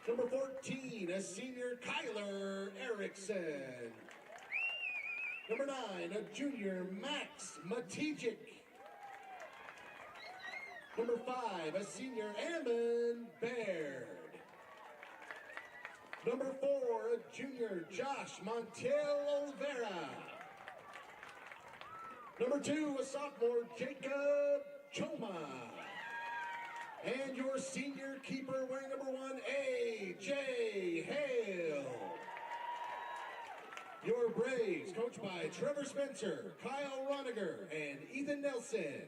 Number 14, a senior, Kyler Erickson. Number 9, a junior, Max Matijik. Number 5, a senior, Ammon Baird. Number 4, a junior, Josh Montiel Olvera. Number 2, a sophomore, Jacob Choma. And your senior keeper wearing number 1, A.J. Hale. Your Braves, coached by Trevor Spencer, Kyle Roniger, and Ethan Nelson.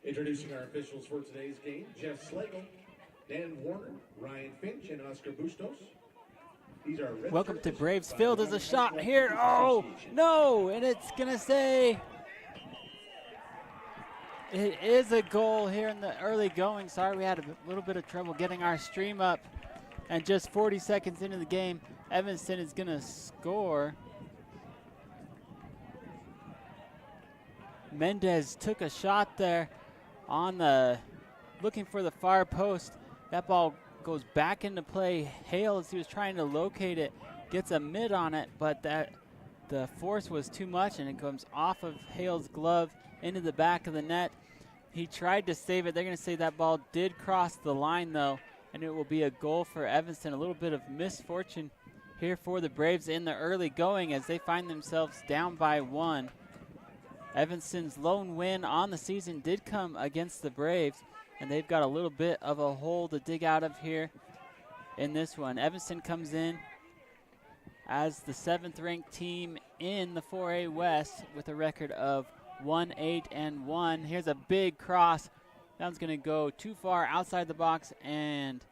Introducing our officials for today's game, Jeff Slagle, Dan Warner, Ryan Finch, and Oscar Bustos. These are welcome to Braves Field. There's a shot here. Oh, no, and it's going to say it is a goal here in the early going. Sorry, we had a little bit of trouble getting our stream up. And just 40 seconds into the game, Evanston is going to score. Mendez took a shot there on the, looking for the far post. That ball goes back into play. Hale, as he was trying to locate it, gets a mid on it, but the force was too much, and it comes off of Hale's glove into the back of the net. He tried to save it. They're going to say that ball did cross the line, though, and it will be a goal for Evanston. A little bit of misfortune here for the Braves in the early going as they find themselves down by 1. Evanston's lone win on the season did come against the Braves, and they've got a little bit of a hole to dig out of here in this one. Evanston comes in as the 7th-ranked team in the 4A West with a record of 1-8-1. Here's a big cross. That one's going to go too far outside the box and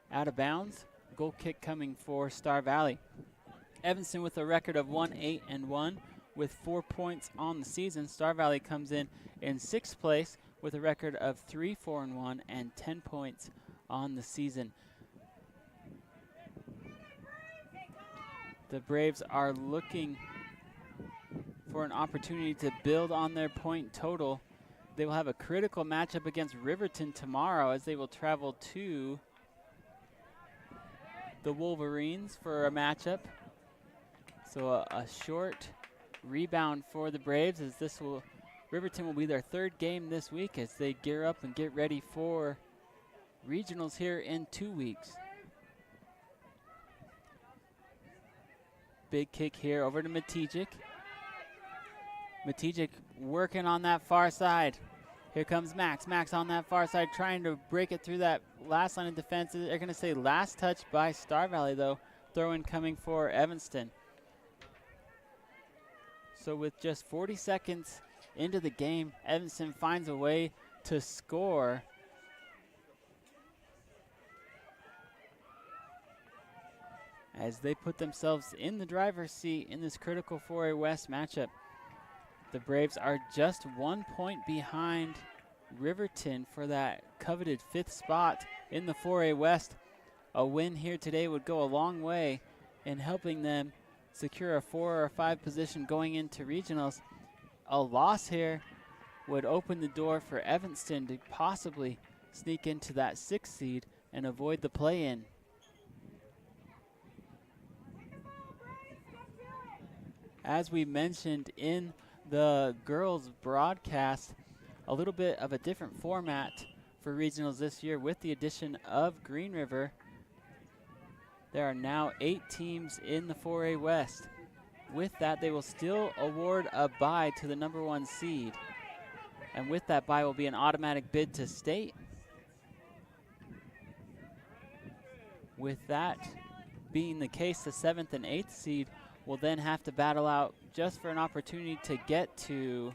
out of bounds. Goal kick coming for Star Valley. Evanston with a record of 1-8-1. With 4 points on the season. Star Valley comes in 6th place with a record of 3-4-1 and 10 points on the season. The Braves are looking for an opportunity to build on their point total. They will have a critical matchup against Riverton tomorrow as they will travel to the Wolverines for a matchup. So a short rebound for the Braves, as Riverton will be their 3rd game this week as they gear up and get ready for regionals here in 2 weeks. Big kick here over to Matijik. Matijik working on that far side. Here comes Max. Max on that far side trying to break it through that last line of defense. They're going to say last touch by Star Valley, though. Throw-in coming for Evanston. So with just 40 seconds into the game, Evanston finds a way to score. As they put themselves in the driver's seat in this critical 4A West matchup. The Braves are just 1 point behind Riverton for that coveted 5th spot in the 4A West. A win here today would go a long way in helping them secure a 4 or 5 position going into regionals. A loss here would open the door for Evanston to possibly sneak into that 6th seed and avoid the play-in. As we mentioned in the girls broadcast, a little bit of a different format for regionals this year with the addition of Green River. There are now 8 teams in the 4A West. With that, they will still award a bye to the number 1 seed. And with that bye will be an automatic bid to state. With that being the case, the 7th and 8th seed will then have to battle out just for an opportunity to get to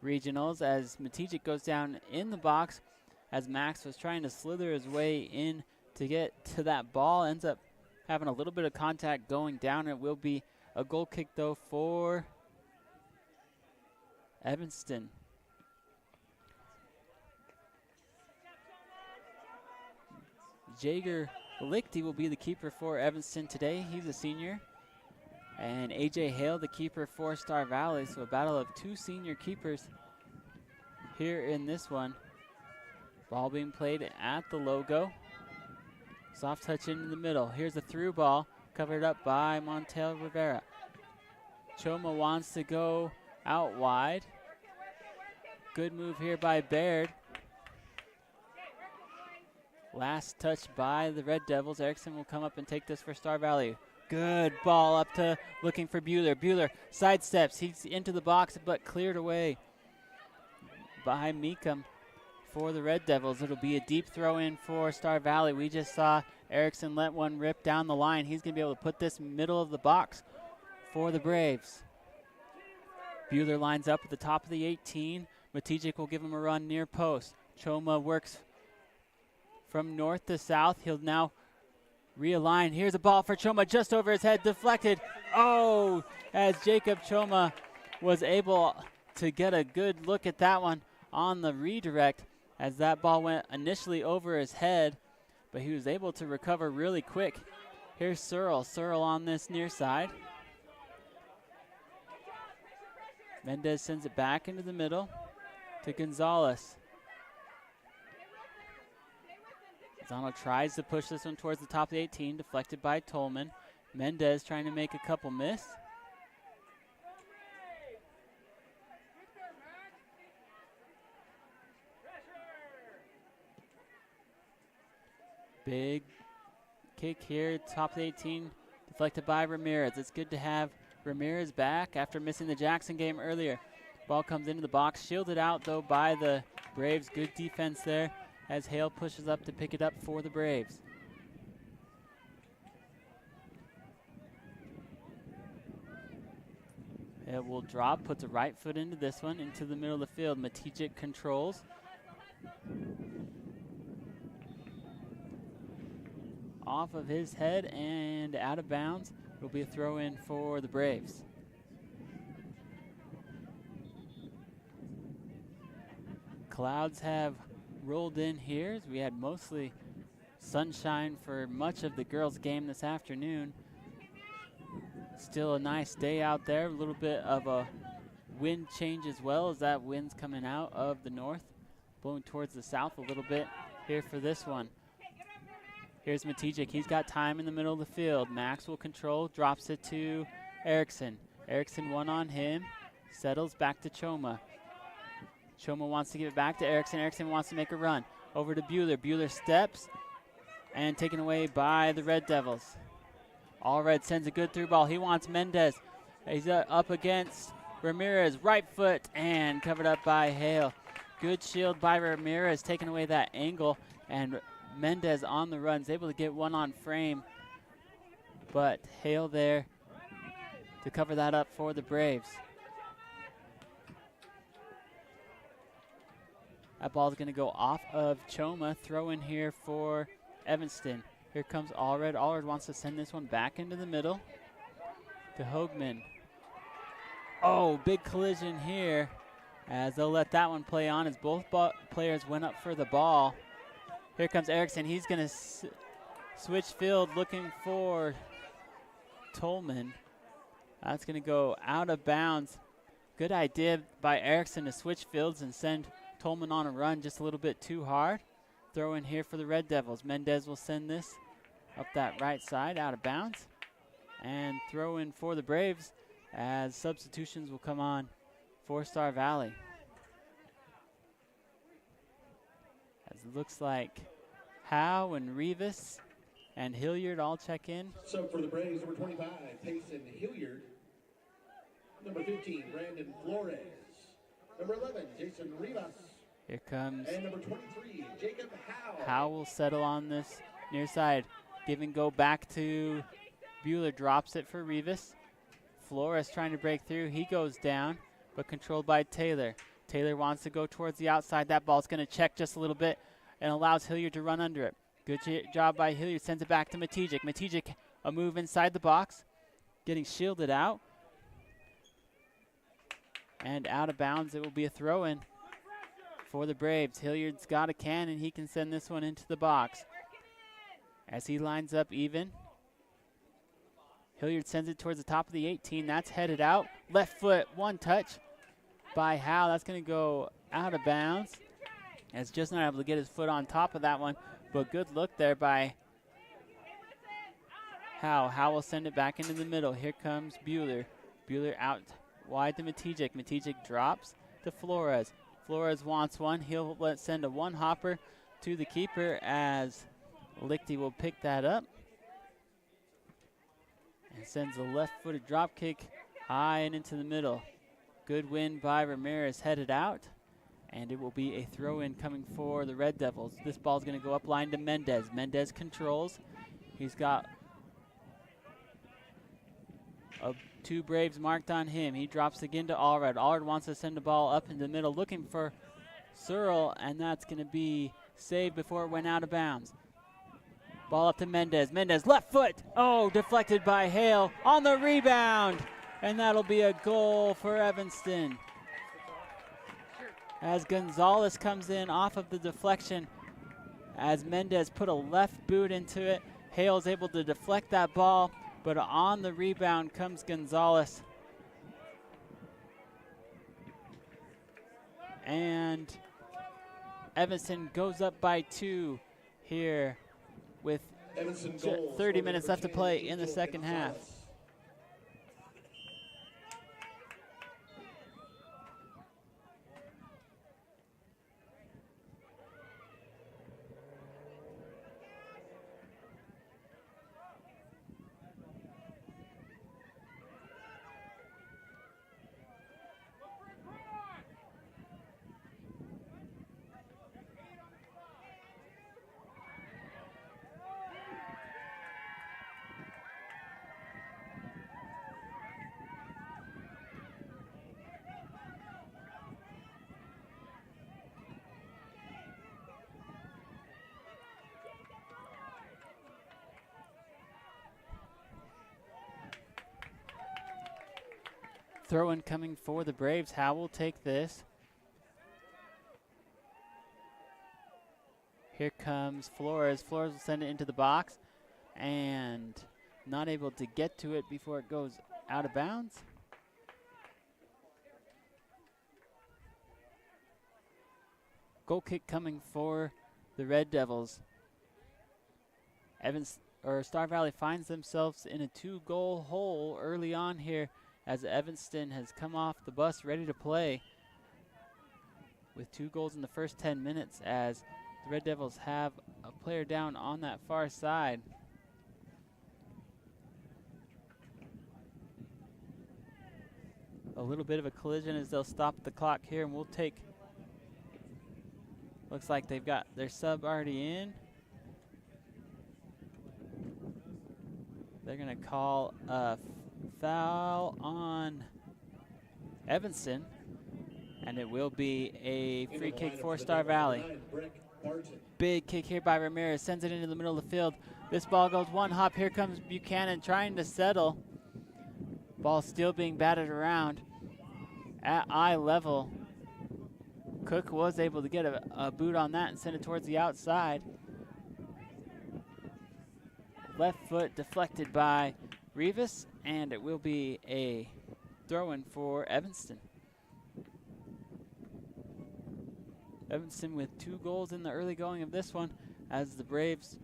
regionals as Matejik goes down in the box as Max was trying to slither his way in to get to that ball. Ends up having a little bit of contact going down. It will be a goal kick though for Evanston. Jager Lichty will be the keeper for Evanston today. He's a senior. And AJ Hale, the keeper for Star Valley. So a battle of 2 senior keepers here in this one. Ball being played at the logo. Soft touch into the middle. Here's a through ball covered up by Montel Rivera. Choma wants to go out wide. Good move here by Baird. Last touch by the Red Devils. Erickson will come up and take this for Star Valley. Good ball up to looking for Bueller. Bueller sidesteps. He's into the box but cleared away by Meekum for the Red Devils. It'll be a deep throw in for Star Valley. We just saw Erickson let one rip down the line. He's going to be able to put this middle of the box for the Braves. Bueller lines up at the top of the 18. Matejik will give him a run near post. Choma works from north to south. He'll now realign. Here's a ball for Choma just over his head, deflected. Oh, as Jacob Choma was able to get a good look at that one on the redirect as that ball went initially over his head, but he was able to recover really quick. Here's Searle. Searle on this near side. Mendez sends it back into the middle to Gonzalez. Gonzalo tries to push this one towards the top of the 18, deflected by Tolman. Mendez trying to make a couple miss. Big kick here, top of the 18, deflected by Ramirez. It's good to have Ramirez back after missing the Jackson game earlier. Ball comes into the box, shielded out though by the Braves. Good defense there as Hale pushes up to pick it up for the Braves. It will drop, puts a right foot into this one, into the middle of the field. Matejik controls. Off of his head and out of bounds. It'll be a throw in for the Braves. Clouds have rolled in here as we had mostly sunshine for much of the girls' game this afternoon. Still a nice day out there. A little bit of a wind change as well as that wind's coming out of the north, blowing towards the south a little bit here for this one. Here's Matejik. He's got time in the middle of the field. Max will control, drops it to Erickson. Erickson one on him, settles back to Choma. Choma wants to give it back to Erickson. Erickson wants to make a run. Over to Bueller. Bueller steps and taken away by the Red Devils. Allred sends a good through ball. He wants Mendez. He's up against Ramirez. Right foot and covered up by Hale. Good shield by Ramirez, taking away that angle. And Mendez on the run is able to get one on frame. But Hale there to cover that up for the Braves. That ball is going to go off of Choma. Throw in here for Evanston. Here comes Allred. Allred wants to send this one back into the middle to Hoagman. Oh, big collision here as they'll let that one play on as both players went up for the ball. Here comes Erickson. He's going to switch field looking for Tolman. That's going to go out of bounds. Good idea by Erickson to switch fields and send Tolman on a run just a little bit too hard. Throw in here for the Red Devils. Mendez will send this up that right side out of bounds. And throw in for the Braves as substitutions will come on for Star Valley. As it looks like Howe and Rivas and Hilliard all check in. So for the Braves, number 25, Payson Hilliard. Number 15, Brandon Flores. Number 11, Jason Rivas. Here comes. And number 23, Jacob Howe. Howe will settle on this near side. Give and go back to Bueller. Drops it for Rivas. Flores trying to break through. He goes down, but controlled by Taylor. Taylor wants to go towards the outside. That ball's going to check just a little bit and allows Hilliard to run under it. Good job by Hilliard. Sends it back to Matijic. Matijic, a move inside the box. Getting shielded out. And out of bounds, it will be a throw-in for the Braves. Hilliard's got a cannon. He can send this one into the box. As he lines up even. Hilliard sends it towards the top of the 18. That's headed out. Left foot, one touch by Howe. That's going to go out of bounds. As just not able to get his foot on top of that one. But good look there by Howe. Howe will send it back into the middle. Here comes Bueller. Bueller out wide to Matijic. Matijic drops to Flores. Flores wants one. He'll send a one-hopper to the keeper as Lichty will pick that up. And sends a left-footed drop kick high and into the middle. Good win by Ramirez, headed out. And it will be a throw-in coming for the Red Devils. This ball's going to go up line to Mendez. Mendez controls. He's got two Braves marked on him. He drops again to Allred. Allred wants to send the ball up in the middle, looking for Searle, and that's going to be saved before it went out of bounds. Ball up to Mendez. Mendez, left foot. Oh, deflected by Hale on the rebound. And that'll be a goal for Evanston. As Gonzalez comes in off of the deflection, as Mendez put a left boot into it. Hale's able to deflect that ball, but on the rebound comes Gonzalez. And Evanston goes up by 2 here with 30 minutes left to play in the second half. Throw-in coming for the Braves. Howe will take this. Here comes Flores. Flores will send it into the box and not able to get to it before it goes out of bounds. Goal kick coming for the Red Devils. Star Valley finds themselves in a 2-goal hole early on here, as Evanston has come off the bus ready to play with 2 goals in the first 10 minutes, as the Red Devils have a player down on that far side. A little bit of a collision as they'll stop the clock here, and we'll take, looks like they've got their sub already in. They're going to call foul on Evanston, and it will be a free kick for Star Valley. Big kick here by Ramirez, sends it into the middle of the field. This ball goes one hop. Here comes Buchanan trying to settle. Ball still being batted around at eye level. Cook was able to get a boot on that and send it towards the outside. Left foot deflected by Rivas, and it will be a throw-in for Evanston. Evanston with 2 goals in the early going of this one, as the Braves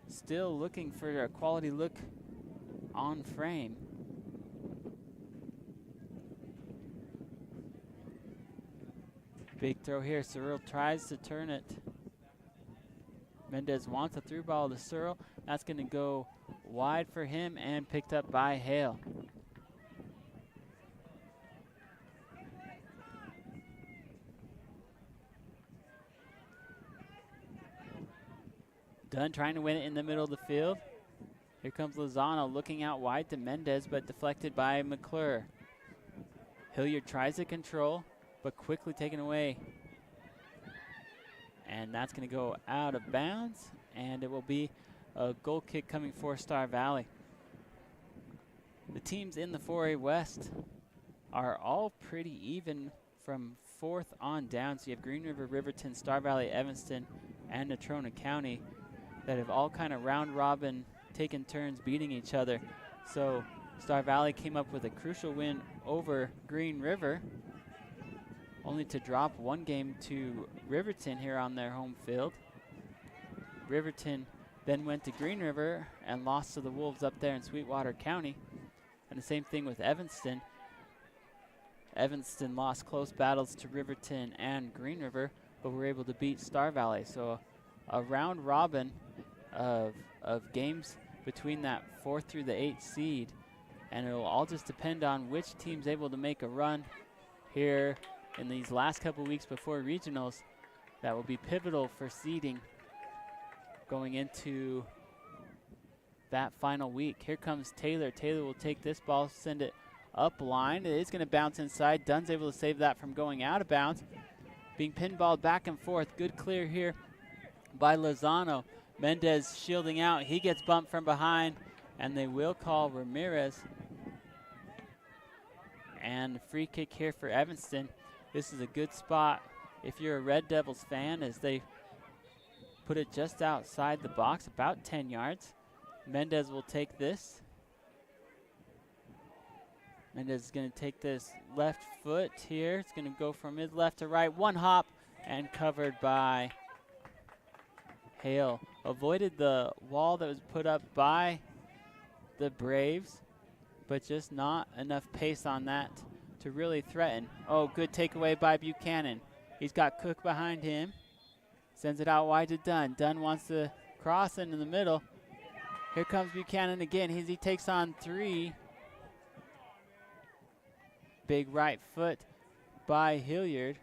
still looking for a quality look on frame. Big throw here. Searle tries to turn it. Mendez wants a through ball to Searle. That's going to go wide for him and picked up by Hale. Dunn trying to win it in the middle of the field. Here comes Lozano looking out wide to Mendez, but deflected by McClure. Hilliard tries to control, but quickly taken away. And that's going to go out of bounds, and it will be a goal kick coming for Star Valley. The teams in the 4A West are all pretty even from 4th on down. So you have Green River, Riverton, Star Valley, Evanston, and Natrona County that have all kind of round robin taken turns beating each other. So Star Valley came up with a crucial win over Green River, only to drop 1 game to Riverton here on their home field. Riverton then went to Green River and lost to the Wolves up there in Sweetwater County. And the same thing with Evanston. Evanston lost close battles to Riverton and Green River, but were able to beat Star Valley. So a round robin of games between that 4th through the 8th seed. And it will all just depend on which team's able to make a run here in these last couple weeks before regionals. That will be pivotal for seeding going into that final week. Here comes Taylor. Taylor will take this ball, send it up line. It is going to bounce inside. Dunn's able to save that from going out of bounds. Being pinballed back and forth. Good clear here by Lozano. Mendez shielding out. He gets bumped from behind, and they will call Ramirez. And free kick here for Evanston. This is a good spot if you're a Red Devils fan, as they put it just outside the box, about 10 yards. Mendez will take this. Mendez is going to take this left foot here. It's going to go from mid left to right. 1 hop and covered by Hale. Avoided the wall that was put up by the Braves, but just not enough pace on that to really threaten. Oh, good takeaway by Buchanan. He's got Cook behind him. Sends it out wide to Dunn. Dunn wants to cross into the middle. Here comes Buchanan again. He takes on 3. Big right foot by Hilliard.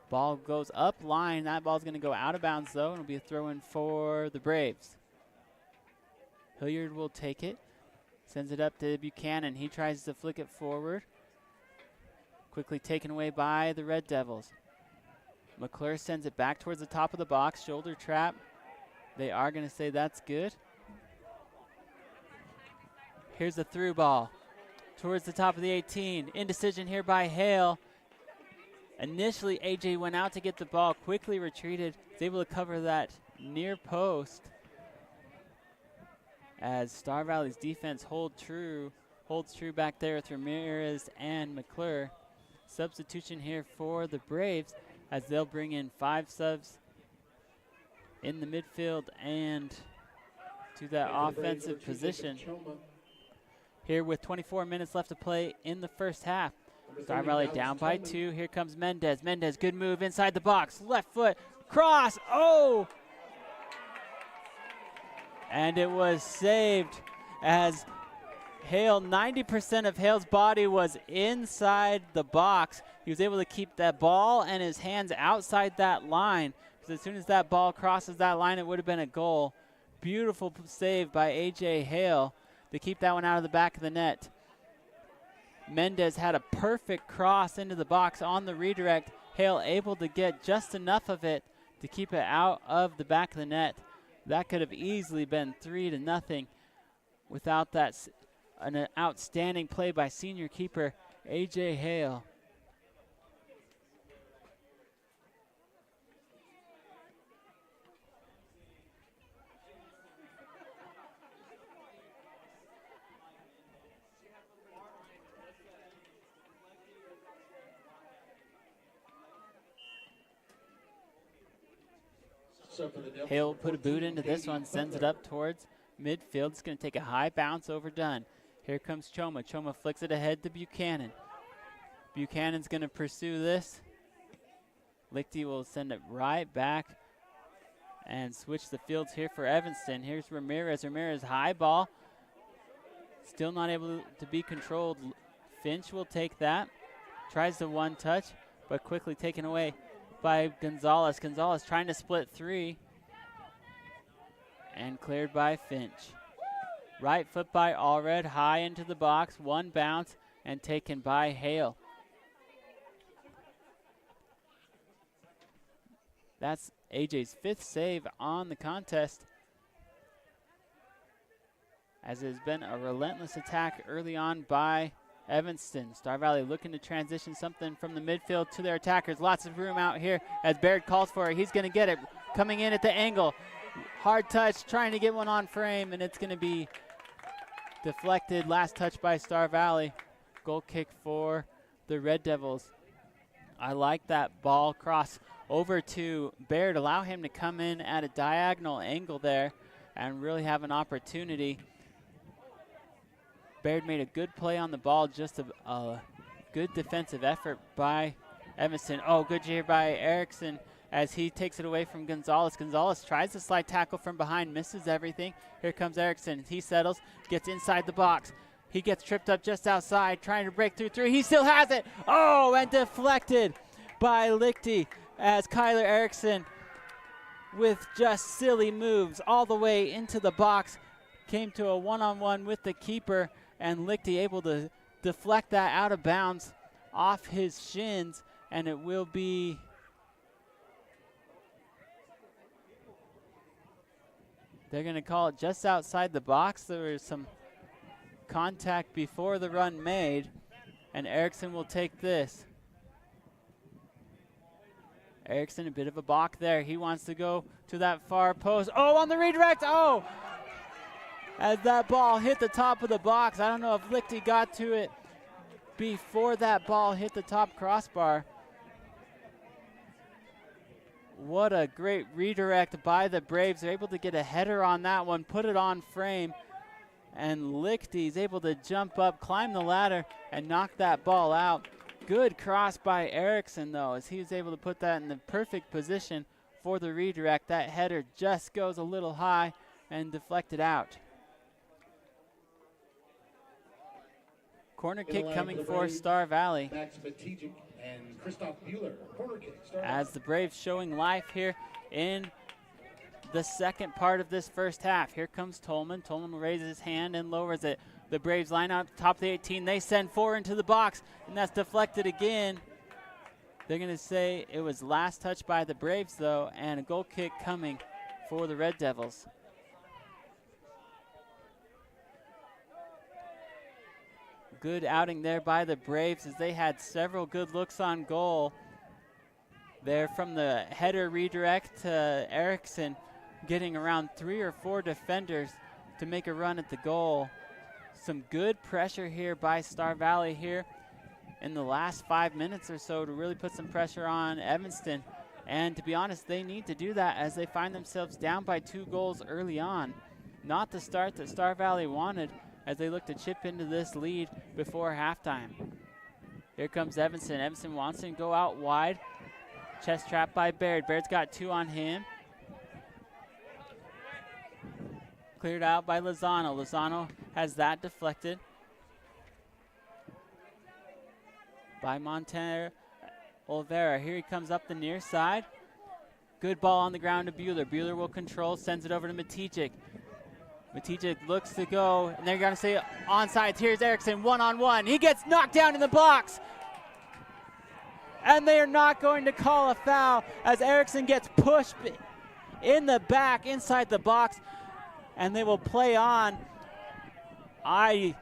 Ball goes up line. That ball's going to go out of bounds, though, and it'll be a throw-in for the Braves. Hilliard will take it. Sends it up to Buchanan. He tries to flick it forward. Quickly taken away by the Red Devils. McClure sends it back towards the top of the box. Shoulder trap. They are going to say that's good. Here's the through ball towards the top of the 18. Indecision here by Hale. Initially, AJ went out to get the ball, quickly retreated, was able to cover that near post as Star Valley's defense holds true back there with Ramirez and McClure. Substitution here for the Braves as they'll bring in 5 subs in the midfield and to that offensive position. Here with 24 minutes left to play in the first half. Star Valley down by 2. Here comes Mendez. Mendez, good move inside the box. Left foot, cross. Oh! And it was saved as Hale, 90% of Hale's body was inside the box. He was able to keep that ball and his hands outside that line, because as soon as that ball crosses that line, it would have been a goal. Beautiful save by A.J. Hale to keep that one out of the back of the net. Mendez had a perfect cross into the box on the redirect. Hale able to get just enough of it to keep it out of the back of the net. That could have easily been 3-0 without that an outstanding play by senior keeper A.J. Hale. Hale put a boot into this one, sends it up towards midfield. It's going to take a high bounce over Dunn. Here comes Choma. Choma flicks it ahead to Buchanan. Buchanan's going to pursue this. Lichty will send it right back and switch the fields here for Evanston. Here's Ramirez. Ramirez high ball. Still not able to be controlled. Finch will take that. Tries the one touch, but quickly taken away by Gonzalez. Gonzalez trying to split three and cleared by Finch. Right foot by Allred, high into the box, one bounce and taken by Hale. That's AJ's 5th save on the contest, as it has been a relentless attack early on by Evanston. Star Valley looking to transition something from the midfield to their attackers. Lots of room out here as Baird calls for it. He's going to get it. Coming in at the angle. Hard touch, trying to get one on frame, and it's going to be deflected. Last touch by Star Valley. Goal kick for the Red Devils. I like that ball cross over to Baird. Allow him to come in at a diagonal angle there and really have an opportunity. Baird made a good play on the ball, just a good defensive effort by Evanston. Oh, good here by Erickson as he takes it away from Gonzalez. Gonzalez tries to slide tackle from behind, misses everything. Here comes Erickson. He settles, gets inside the box. He gets tripped up just outside, trying to break through three. He still has it. Oh, and deflected by Lichty as Kyler Erickson, with just silly moves all the way into the box, came to a one-on-one with the keeper, and Lichty able to deflect that out of bounds off his shins, and it will be they're going to call it just outside the box. There was some contact before the run made, and Erickson will take this. Erickson, a bit of a balk there. He wants to go to that far post. Oh, on the redirect. Oh! As that ball hit the top of the box. I don't know if Lichty got to it before that ball hit the top crossbar. What a great redirect by the Braves. They're able to get a header on that one, put it on frame, and Lichty's able to jump up, climb the ladder, and knock that ball out. Good cross by Erickson, though, as he was able to put that in the perfect position for the redirect. That header just goes a little high and deflected out. Corner kick coming for Star Valley. As the Braves showing life here in the second part of this first half. Here comes Tolman. Tolman raises his hand and lowers it. The Braves line out top of the 18. They send 4 into the box, and that's deflected again. They're going to say it was last touch by the Braves, though, and a goal kick coming for the Red Devils. Good outing there by the Braves, as they had several good looks on goal. There from the header redirect to Erickson, getting around 3 or 4 defenders to make a run at the goal. Some good pressure here by Star Valley here in the last 5 minutes or so to really put some pressure on Evanston. And to be honest, they need to do that as they find themselves down by 2 goals early on. Not the start that Star Valley wanted as they look to chip into this lead before halftime. Here comes Evanston. Evanston wants to go out wide. Chest trap by Baird. Baird's got 2 on him. Cleared out by Lozano. Lozano has that deflected by Montero Olvera. Here he comes up the near side. Good ball on the ground to Bueller. Bueller will control, sends it over to Matijic. Matijic looks to go, and they're going to say onside. Here's Erickson one-on-one. He gets knocked down in the box. And they are not going to call a foul as Erickson gets pushed in the back inside the box, and they will play on. I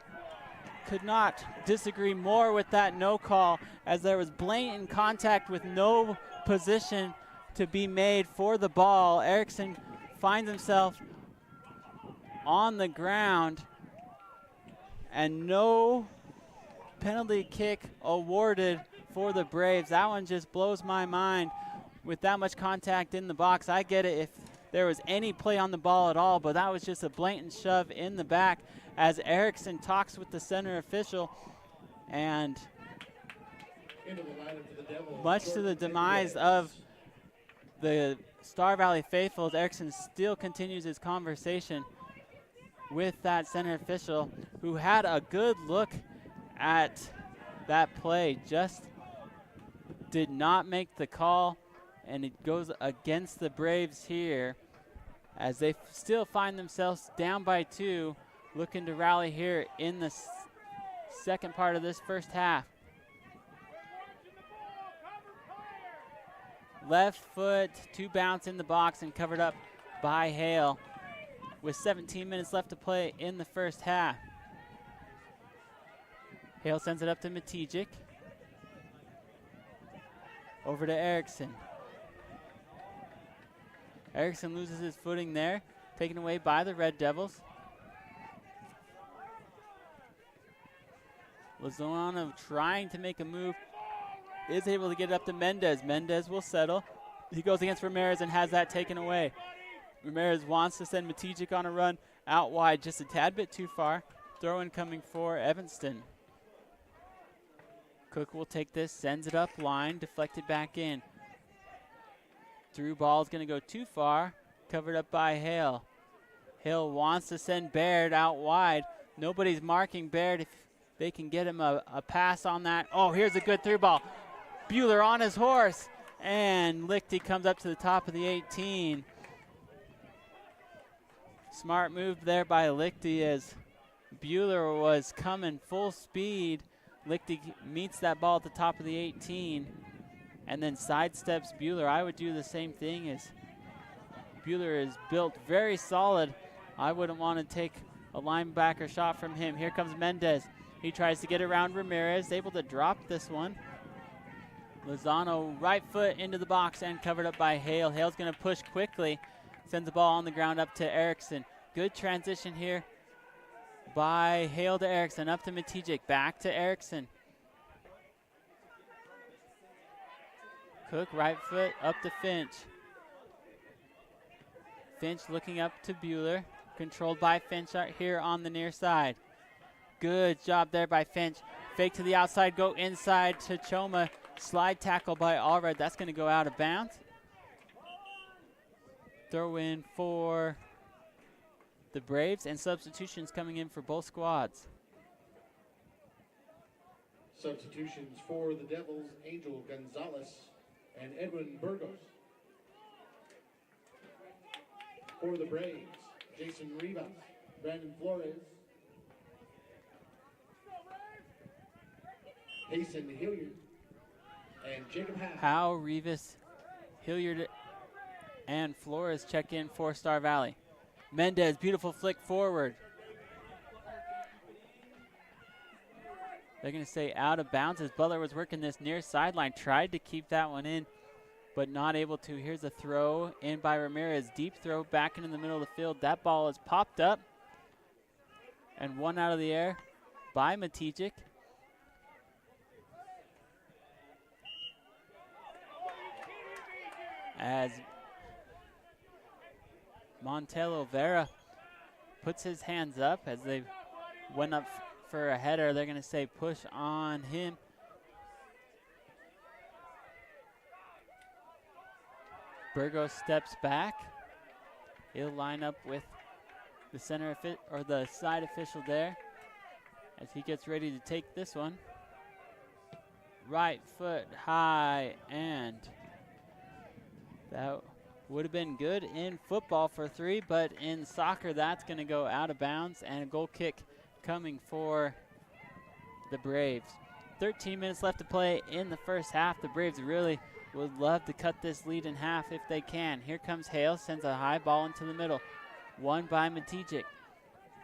could not disagree more with that no call, as there was blatant contact with no position to be made for the ball. Erickson finds himself on the ground, and no penalty kick awarded for the Braves. That one just blows my mind with that much contact in the box. I get it if there was any play on the ball at all, but that was just a blatant shove in the back as Erickson talks with the center official, and much to the demise of the Star Valley faithful, Erickson still continues his conversation with that center official, who had a good look at that play, just did not make the call, and it goes against the Braves here as they still find themselves down by 2, looking to rally here in the second part of this first half. Left foot to bounce in the box and covered up by Hale with 17 minutes left to play in the first half. Hale sends it up to Matijic. Over to Erickson. Erickson loses his footing there, taken away by the Red Devils. Lozano trying to make a move, is able to get it up to Mendez. Mendez will settle. He goes against Ramirez and has that taken away. Ramirez wants to send Matijic on a run out wide, just a tad bit too far. Throw in coming for Evanston. Cook will take this, sends it up line, deflected back in. Through ball is going to go too far, covered up by Hale. Hale wants to send Baird out wide. Nobody's marking Baird. If they can get him a pass on that. Oh, here's a good through ball. Bueller on his horse, and Lichty comes up to the top of the 18. Smart move there by Lichty as Bueller was coming full speed. Lichty meets that ball at the top of the 18 and then sidesteps Bueller. I would do the same thing, as Bueller is built very solid. I wouldn't want to take a linebacker shot from him. Here comes Mendez. He tries to get around Ramirez, able to drop this one. Lozano right foot into the box and covered up by Hale. Hale's going to push quickly, sends the ball on the ground up to Erickson. Good transition here by Hale to Erickson, up to Matijic, back to Erickson. Cook right foot up to Finch. Finch looking up to Bueller, controlled by Finch out here on the near side. Good job there by Finch. Fake to the outside, go inside to Choma. Slide tackle by Allred. That's going to go out of bounds. Throw in for the Braves, and substitutions coming in for both squads. Substitutions for the Devils, Angel Gonzalez and Edwin Burgos. For the Braves, Jason Rivas, Brandon Flores, Hasten Hilliard, and Jacob Howe, Rivas, Hilliard, and Flores check in for Star Valley. Mendez, beautiful flick forward. They're going to say out of bounds as Butler was working this near sideline. Tried to keep that one in, but not able to. Here's a throw in by Ramirez. Deep throw back into the middle of the field. That ball is popped up and one out of the air by Matijic. As Montelo Vera puts his hands up as they went up for a header. They're going to say push on him. Burgos steps back. He'll line up with the center or the side official there as he gets ready to take this one. Right foot high, and that Would have been good in football for 3, but in soccer, that's going to go out of bounds, and a goal kick coming for the Braves. 13 minutes left to play in the first half. The Braves really would love to cut this lead in half if they can. Here comes Hale, sends a high ball into the middle. Won by Matijic.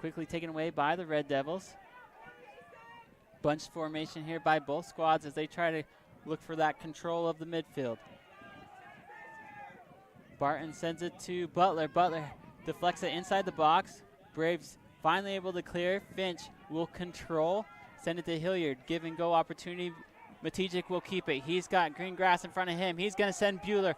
Quickly taken away by the Red Devils. Bunch formation here by both squads as they try to look for that control of the midfield. Barton sends it to Butler. Butler deflects it inside the box. Braves finally able to clear. Finch will control. Send it to Hilliard. Give and go opportunity. Matijic will keep it. He's got green grass in front of him. He's going to send Bueller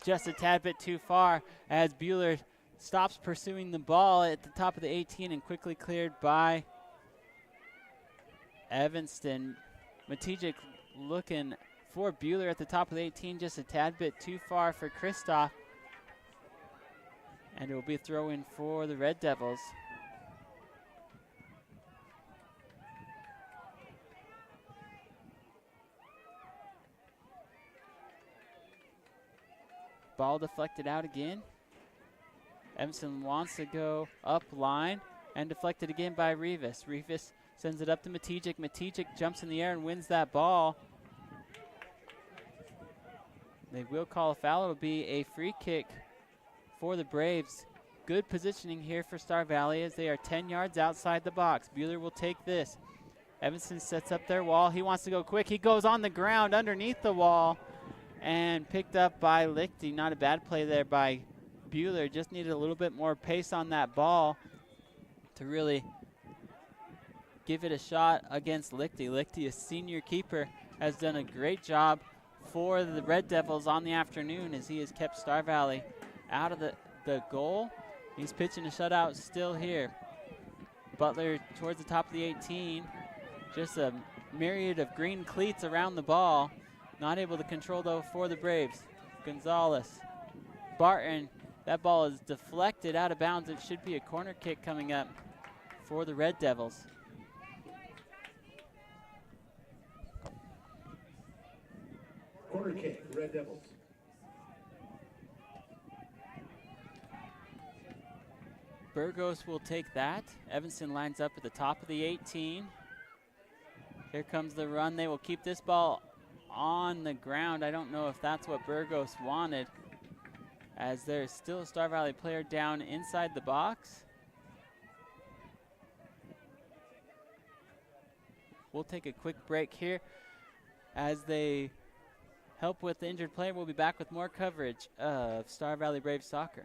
just a tad bit too far as Bueller stops pursuing the ball at the top of the 18 and quickly cleared by Evanston. Matijic looking for Bueller at the top of the 18, just a tad bit too far for Kristoff. And it will be a throw in for the Red Devils. Ball deflected out again. Evanston wants to go up line and deflected again by Rivas. Rivas sends it up to Matijic. Matijic jumps in the air and wins that ball. They will call a foul. It'll be a free kick for the Braves. Good positioning here for Star Valley as they are 10 yards outside the box. Bueller will take this. Evanston sets up their wall. He wants to go quick. He goes on the ground underneath the wall and picked up by Lichty. Not a bad play there by Bueller. Just needed a little bit more pace on that ball to really give it a shot against Lichty. Lichty, a senior keeper, has done a great job for the Red Devils on the afternoon as he has kept Star Valley out of the goal. He's pitching a shutout still here. Butler towards the top of the 18. Just a myriad of green cleats around the ball. Not able to control though for the Braves. Gonzalez. Barton. That ball is deflected out of bounds. It should be a corner kick coming up for the Red Devils. Corner kick, Red Devils. Burgos will take that. Evanston lines up at the top of the 18. Here comes the run. They will keep this ball on the ground. I don't know if that's what Burgos wanted, as there's still a Star Valley player down inside the box. We'll take a quick break here as they help with the injured player. We'll be back with more coverage of Star Valley Braves soccer.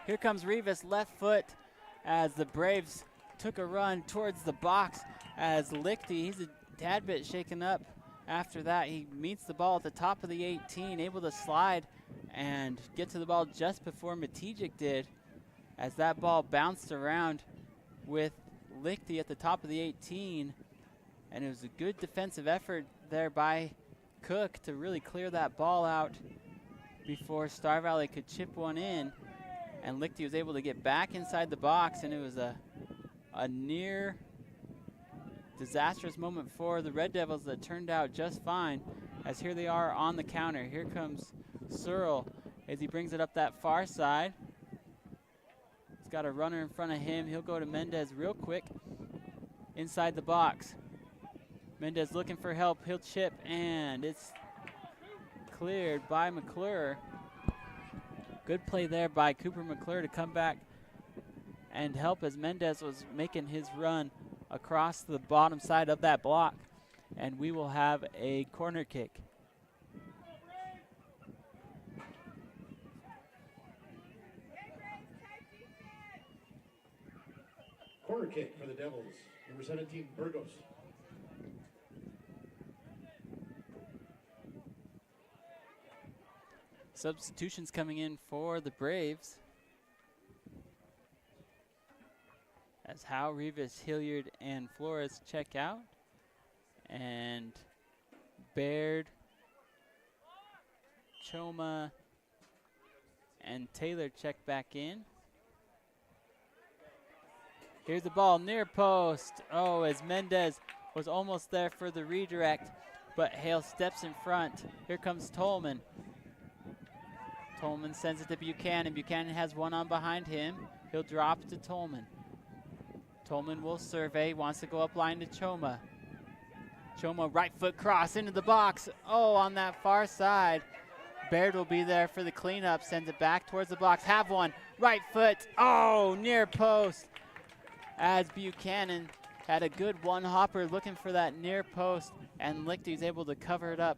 Here comes Rivas, left foot, as the Braves took a run towards the box as Lichty, he's a tad bit shaken up after that. He meets the ball at the top of the 18, able to slide and get to the ball just before Matijic did, as that ball bounced around with Lichty at the top of the 18. And it was a good defensive effort there by Cook to really clear that ball out before Star Valley could chip one in. And Lichty was able to get back inside the box, and it was a near disastrous moment for the Red Devils that turned out just fine, as here they are on the counter. Here comes Searle as he brings it up that far side. He's got a runner in front of him. He'll go to Mendez real quick inside the box. Mendez looking for help. He'll chip, and it's cleared by McClure. Good play there by Cooper McClure to come back and help as Mendez was making his run across the bottom side of that block. And we will have a corner kick. Corner kick for the Devils, number 17, Burgos. Substitutions coming in for the Braves. As Howe, Rivas, Hilliard, and Flores check out. And Baird, Choma, and Taylor check back in. Here's the ball, near post. Oh, as Mendez was almost there for the redirect, but Hale steps in front. Here comes Tolman. Tolman sends it to Buchanan. Buchanan has one on behind him. He'll drop to Tolman. Tolman will survey, wants to go up line to Choma. Choma right foot cross into the box. Oh, on that far side. Baird will be there for the cleanup, sends it back towards the box. Have one, right foot. Oh, near post. As Buchanan had a good one hopper looking for that near post, and Lichty's able to cover it up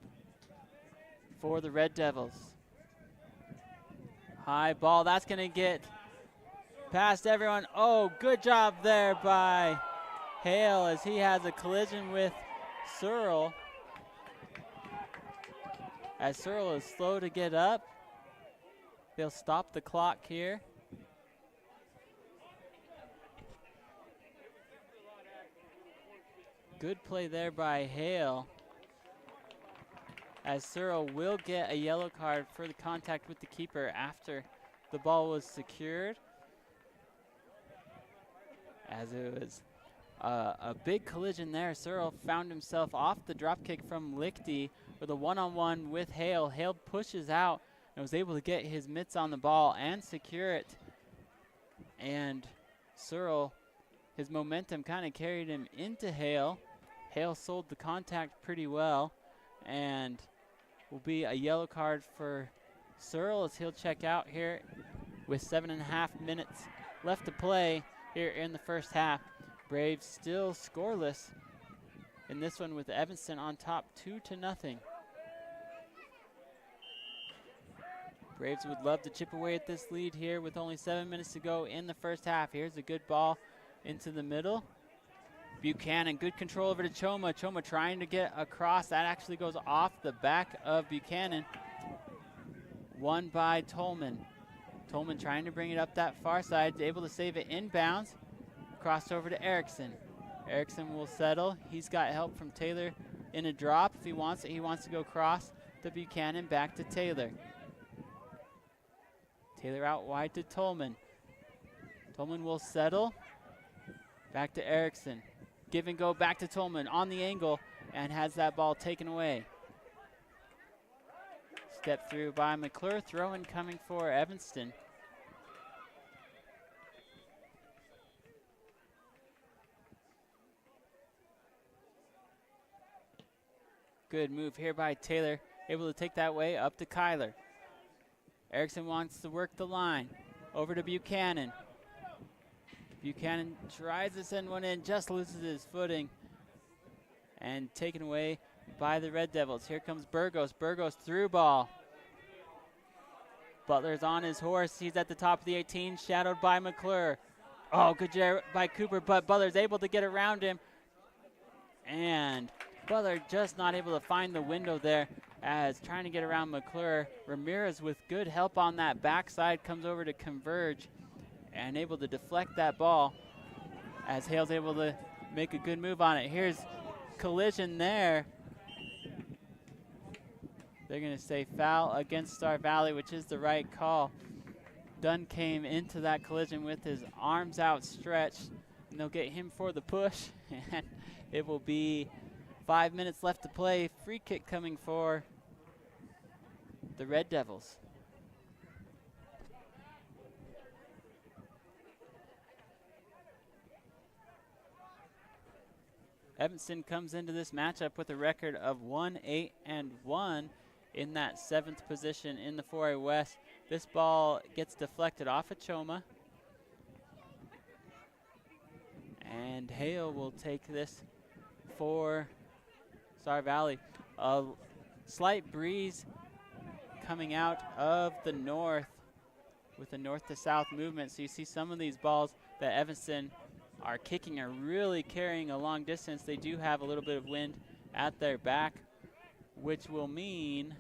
for the Red Devils. High ball, that's gonna get past everyone. Oh, good job there by Hale as he has a collision with Searle. As Searle is slow to get up, they'll stop the clock here. Good play there by Hale. As Searle will get a yellow card for the contact with the keeper after the ball was secured. As it was a big collision there. Searle found himself off the drop kick from Lichty with a one-on-one with Hale. Hale pushes out and was able to get his mitts on the ball and secure it. And Searle, his momentum kind of carried him into Hale. Hale sold the contact pretty well, and will be a yellow card for Searle as he'll check out here with 7.5 minutes left to play here in the first half. Braves still scoreless in this one with Evanston on top 2-0. Braves would love to chip away at this lead here with only 7 minutes to go in the first half. Here's a good ball into the middle. Buchanan, good control over to Choma. Choma trying to get across. That actually goes off the back of Buchanan. Won by Tolman. Tolman trying to bring it up that far side, able to save it inbounds. Crossed over to Erickson. Erickson will settle. He's got help from Taylor in a drop if he wants it. He wants to go cross to Buchanan, back to Taylor. Taylor out wide to Tolman. Tolman will settle. Back to Erickson. Give and go back to Tolman on the angle and has that ball taken away. Step through by McClure. Throw-in coming for Evanston. Good move here by Taylor. Able to take that way up to Kyler. Erickson wants to work the line. Over to Buchanan. Buchanan tries to send one in, just loses his footing. And taken away by the Red Devils. Here comes Burgos. Burgos through ball. Butler's on his horse. He's at the top of the 18, shadowed by McClure. Oh, good job by Cooper, but Butler's able to get around him. And Butler just not able to find the window there as trying to get around McClure. Ramirez with good help on that backside comes over to converge and able to deflect that ball as Hale's able to make a good move on it. Here's collision there. They're going to say foul against Star Valley, which is the right call. Dunn came into that collision with his arms outstretched, and they'll get him for the push, and it will be 5 minutes left to play. Free kick coming for the Red Devils. Evanston comes into this matchup with a record of 1-8-1 in that 7th position in the 4A West. This ball gets deflected off of Choma. And Hale will take this for Star Valley. A slight breeze coming out of the north with the north to south movement. So you see some of these balls that Evanston are kicking are really carrying a long distance. They do have a little bit of wind at their back, which will mean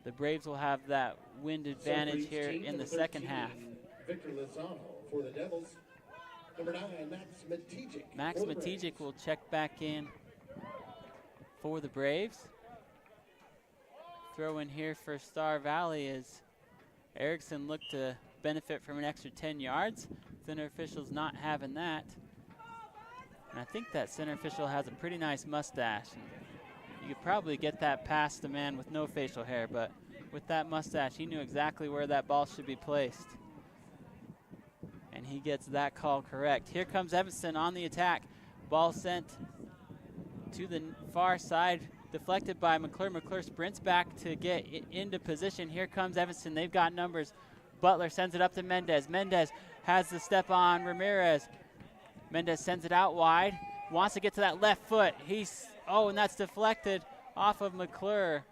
the the Braves will have that wind advantage here in the second half. Victor Lozano for the Devils. Number 9, Max Matejek. Max Matejek will check back in for the Braves. Throw in here for Star Valley as Erickson looked to benefit from an extra 10 yards. Center official's not having that. And I think that center official has a pretty nice mustache. You could probably get that past the man with no facial hair, but with that mustache, he knew exactly where that ball should be placed. And he gets that call correct. Here comes Evanston on the attack. Ball sent to the far side, deflected by McClure. McClure sprints back to get into position. Here comes Evanston. They've got numbers. Butler sends it up to Mendez. Mendez has the step on Ramirez. Mendez sends it out wide. Wants to get to that left foot. And that's deflected off of McClure.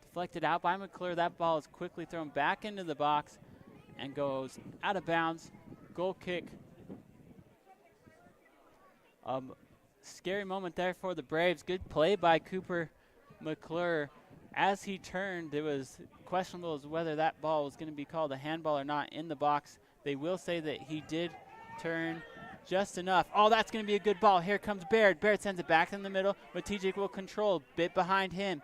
Deflected out by McClure. That ball is quickly thrown back into the box and goes out of bounds. Goal kick. Scary moment there for the Braves. Good play by Cooper McClure. As he turned, it was questionable as whether that ball was going to be called a handball or not in the box. They will say that he did turn just enough. Oh, that's going to be a good ball. Here comes Baird. Baird sends it back in the middle. Matejek will control. Bit behind him.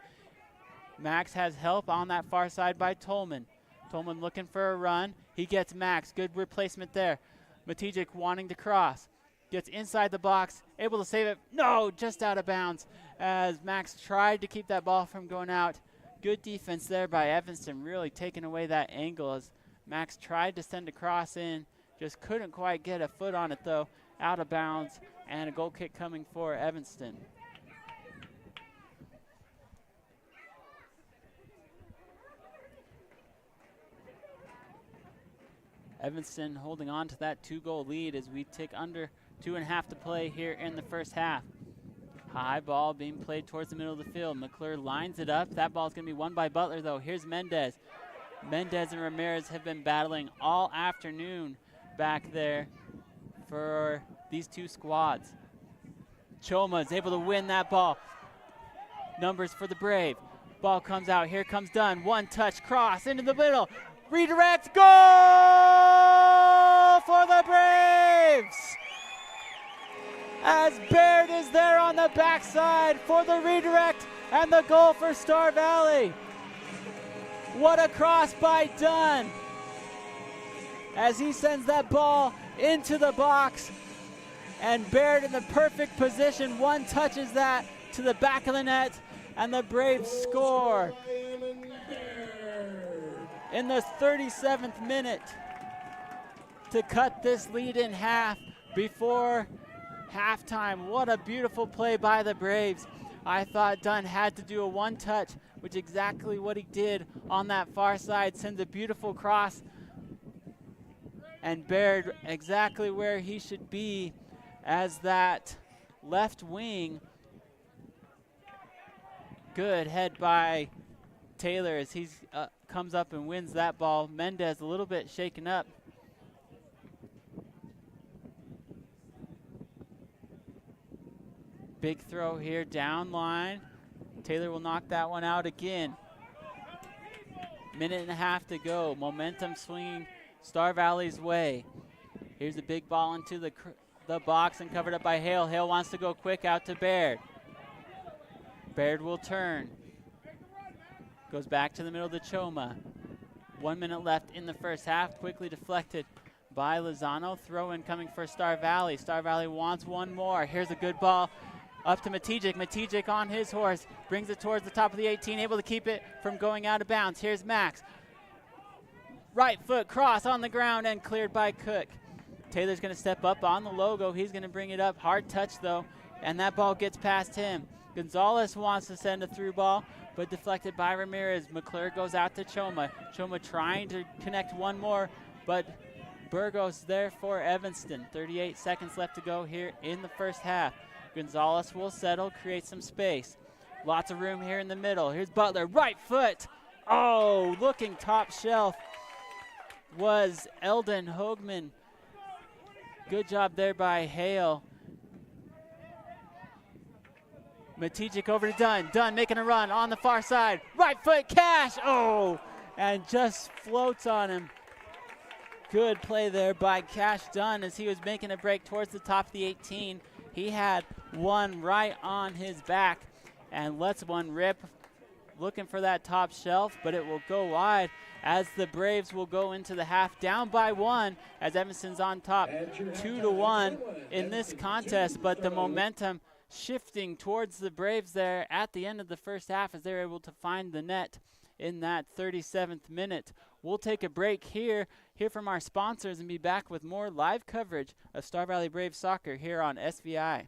Max has help on that far side by Tolman. Tolman looking for a run. He gets Max. Good replacement there. Matejek wanting to cross. Gets inside the box. Able to save it. No, just out of bounds as Max tried to keep that ball from going out. Good defense there by Evanston, really taking away that angle as Max tried to send a cross in. Just couldn't quite get a foot on it, though. Out of bounds, and a goal kick coming for Evanston. Evanston holding on to that 2-goal lead as we take under 2.5 to play here in the first half. High ball being played towards the middle of the field. McClure lines it up. That ball's going to be won by Butler, though. Here's Mendez. Mendez and Ramirez have been battling all afternoon back there for these two squads. Choma is able to win that ball. Numbers for the Brave. Ball comes out. Here comes Dunn. One touch cross into the middle. Redirect. Goal for the Braves! As Baird is there on the backside for the redirect and the goal for Star Valley. What a cross by Dunn as he sends that ball into the box, and Baird in the perfect position. One touches that to the back of the net, and the Braves score in the 37th minute to cut this lead in half before halftime. What a beautiful play by the Braves. I thought Dunn had to do a one touch, which is exactly what he did on that far side. Sends a beautiful cross, and Baird exactly where he should be as that left wing. Good head by Taylor as he comes up and wins that ball. Mendez a little bit shaken up. Big throw here, down line. Taylor will knock that one out again. 1.5 to go. Momentum swinging Star Valley's way. Here's a big ball into the box and covered up by Hale. Hale wants to go quick out to Baird. Baird will turn. Goes back to the middle to Choma. 1 minute left in the first half. Quickly deflected by Lozano. Throw in coming for Star Valley. Star Valley wants one more. Here's a good ball up to Matejek. Matejek on his horse. Brings it towards the top of the 18. Able to keep it from going out of bounds. Here's Max. Right foot cross on the ground and cleared by Cook. Taylor's going to step up on the logo. He's going to bring it up. Hard touch, though, and that ball gets past him. Gonzalez wants to send a through ball, but deflected by Ramirez. McClure goes out to Choma. Choma trying to connect one more, but Burgos there for Evanston. 38 seconds left to go here in the first half. Gonzalez will settle, create some space. Lots of room here in the middle. Here's Butler, right foot. Oh, looking top shelf was Eldon Hoagman. Good job there by Hale. Matichik over to Dunn. Dunn making a run on the far side. Right foot Cash. Oh, and just floats on him. Good play there by Cash Dunn as he was making a break towards the top of the 18. He had one right on his back and lets one rip. Looking for that top shelf, but it will go wide as the Braves will go into the half down by one as Evanston's on top 2-1 in this contest, but the momentum shifting towards the Braves there at the end of the first half as they're able to find the net in that 37th minute. We'll take a break here, hear from our sponsors, and be back with more live coverage of Star Valley Braves soccer here on SVI.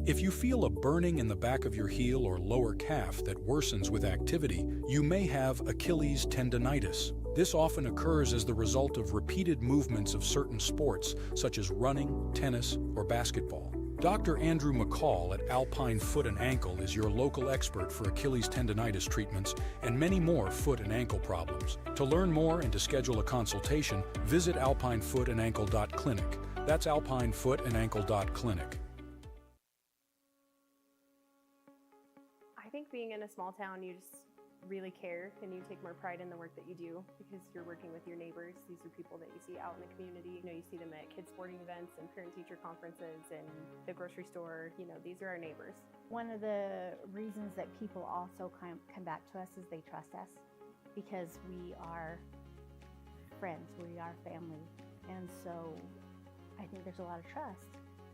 If you feel a burning in the back of your heel or lower calf that worsens with activity, you may have Achilles tendonitis. This often occurs as the result of repeated movements of certain sports, such as running, tennis, or basketball. Dr. Andrew McCall at Alpine Foot and Ankle is your local expert for Achilles tendonitis treatments and many more foot and ankle problems. To learn more and to schedule a consultation, visit alpinefoothandankle.clinic. That's alpinefoothandankle.clinic. I think being in a small town, you just really care and you take more pride in the work that you do because you're working with your neighbors. These are people that you see out in the community. You see them at kids sporting events and parent-teacher conferences and the grocery store. These are our neighbors. One of the reasons that people also come back to us is they trust us because we are friends, we are family. And so I think there's a lot of trust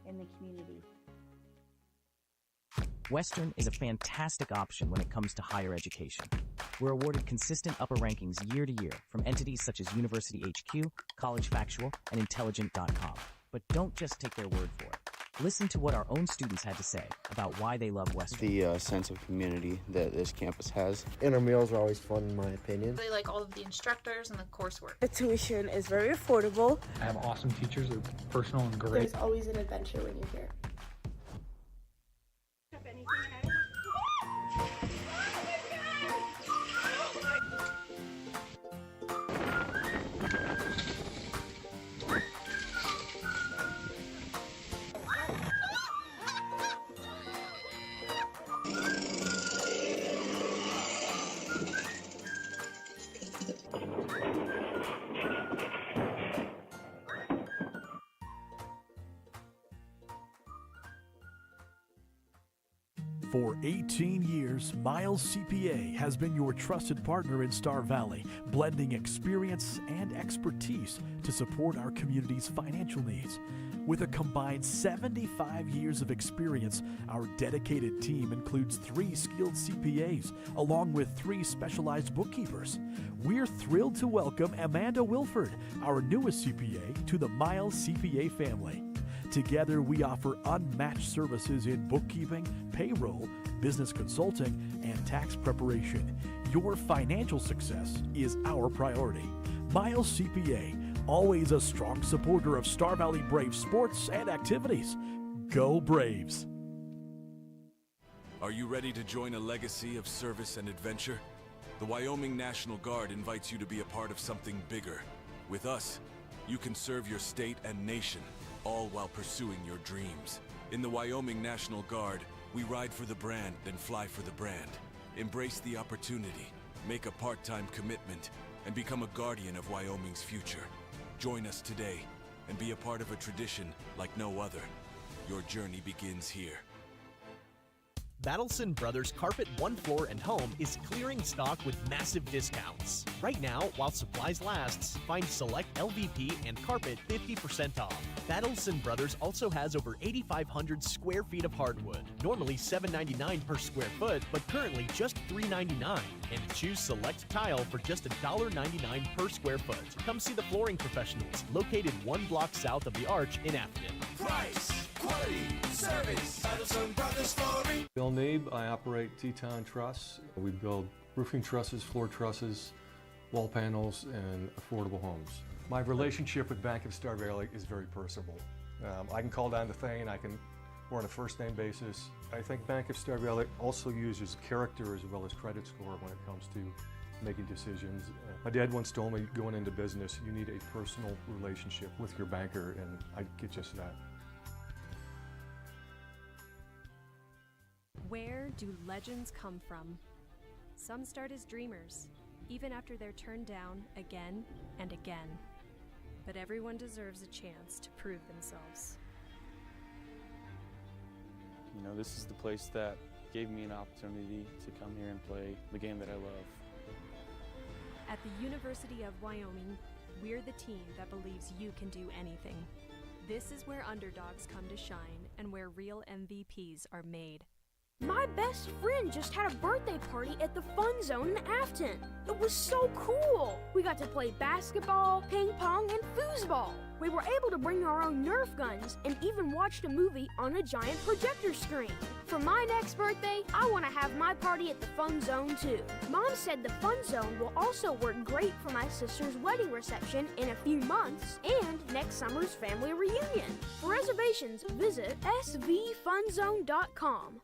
in the community. Western is a fantastic option when it comes to higher education. We're awarded consistent upper rankings year to year from entities such as University HQ, College Factual, and Intelligent.com. But don't just take their word for it. Listen to what our own students had to say about why they love Western. The sense of community that this campus has. And our meals are always fun, in my opinion. They like all of the instructors and the coursework. The tuition is very affordable. I have awesome teachers. They're personal and great. There's always an adventure when you're here. For 18 years, Miles CPA has been your trusted partner in Star Valley, blending experience and expertise to support our community's financial needs. With a combined 75 years of experience, our dedicated team includes 3 skilled CPAs, along with 3 specialized bookkeepers. We're thrilled to welcome Amanda Wilford, our newest CPA, to the Miles CPA family. Together, we offer unmatched services in bookkeeping, payroll, business consulting, and tax preparation. Your financial success is our priority. Miles CPA, always a strong supporter of Star Valley Braves sports and activities. Go Braves! Are you ready to join a legacy of service and adventure? The Wyoming National Guard invites you to be a part of something bigger. With us, you can serve your state and nation, all while pursuing your dreams. In the Wyoming National Guard, we ride for the brand and fly for the brand. Embrace the opportunity, make a part-time commitment, and become a guardian of Wyoming's future. Join us today and be a part of a tradition like no other. Your journey begins here. Battleson Brothers Carpet One Floor and Home is clearing stock with massive discounts. Right now, while supplies lasts, find select LVP and carpet 50% off. Battleson Brothers also has over 8,500 square feet of hardwood, normally $7.99 per square foot, but currently just $3.99. And choose select tile for just $1.99 per square foot. Come see the flooring professionals, located 1 block south of the Arch in Afton. Price, quality, service, Battleson Brothers Flooring. Bill Neeb, I operate Teton Truss. We build roofing trusses, floor trusses, wall panels, and affordable homes. My relationship with Bank of Star Valley is very personable. I can call down to Thane, we're on a first name basis. I think Bank of Star Valley also uses character as well as credit score when it comes to making decisions. My dad once told me, going into business, you need a personal relationship with your banker, and I get just that. do legends come from? Some start as dreamers, even after they're turned down again and again. But everyone deserves a chance to prove themselves. You know, this is the place that gave me an opportunity to come here and play the game that I love. At the University of Wyoming, we're the team that believes you can do anything. This is where underdogs come to shine and where real MVPs are made. My best friend just had a birthday party at the Fun Zone in Afton. It was so cool. We got to play basketball, ping pong, and foosball. We were able to bring our own Nerf guns and even watched a movie on a giant projector screen. For my next birthday, I want to have my party at the Fun Zone too. Mom said the Fun Zone will also work great for my sister's wedding reception in a few months and next summer's family reunion. For reservations, visit svfunzone.com.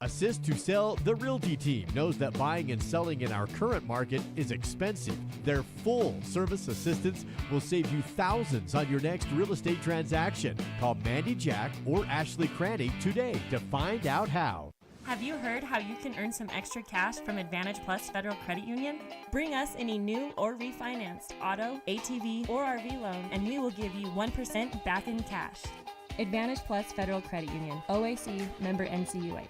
Assist to Sell, the Realty team, knows that buying and selling in our current market is expensive. Their full service assistance will save you thousands on your next real estate transaction. Call Mandy Jack or Ashley Cranny today to find out how. Have you heard how you can earn some extra cash from Advantage Plus Federal Credit Union? Bring us any new or refinanced auto, ATV, or RV loan, and we will give you 1% back in cash. Advantage Plus Federal Credit Union, OAC, member NCUA.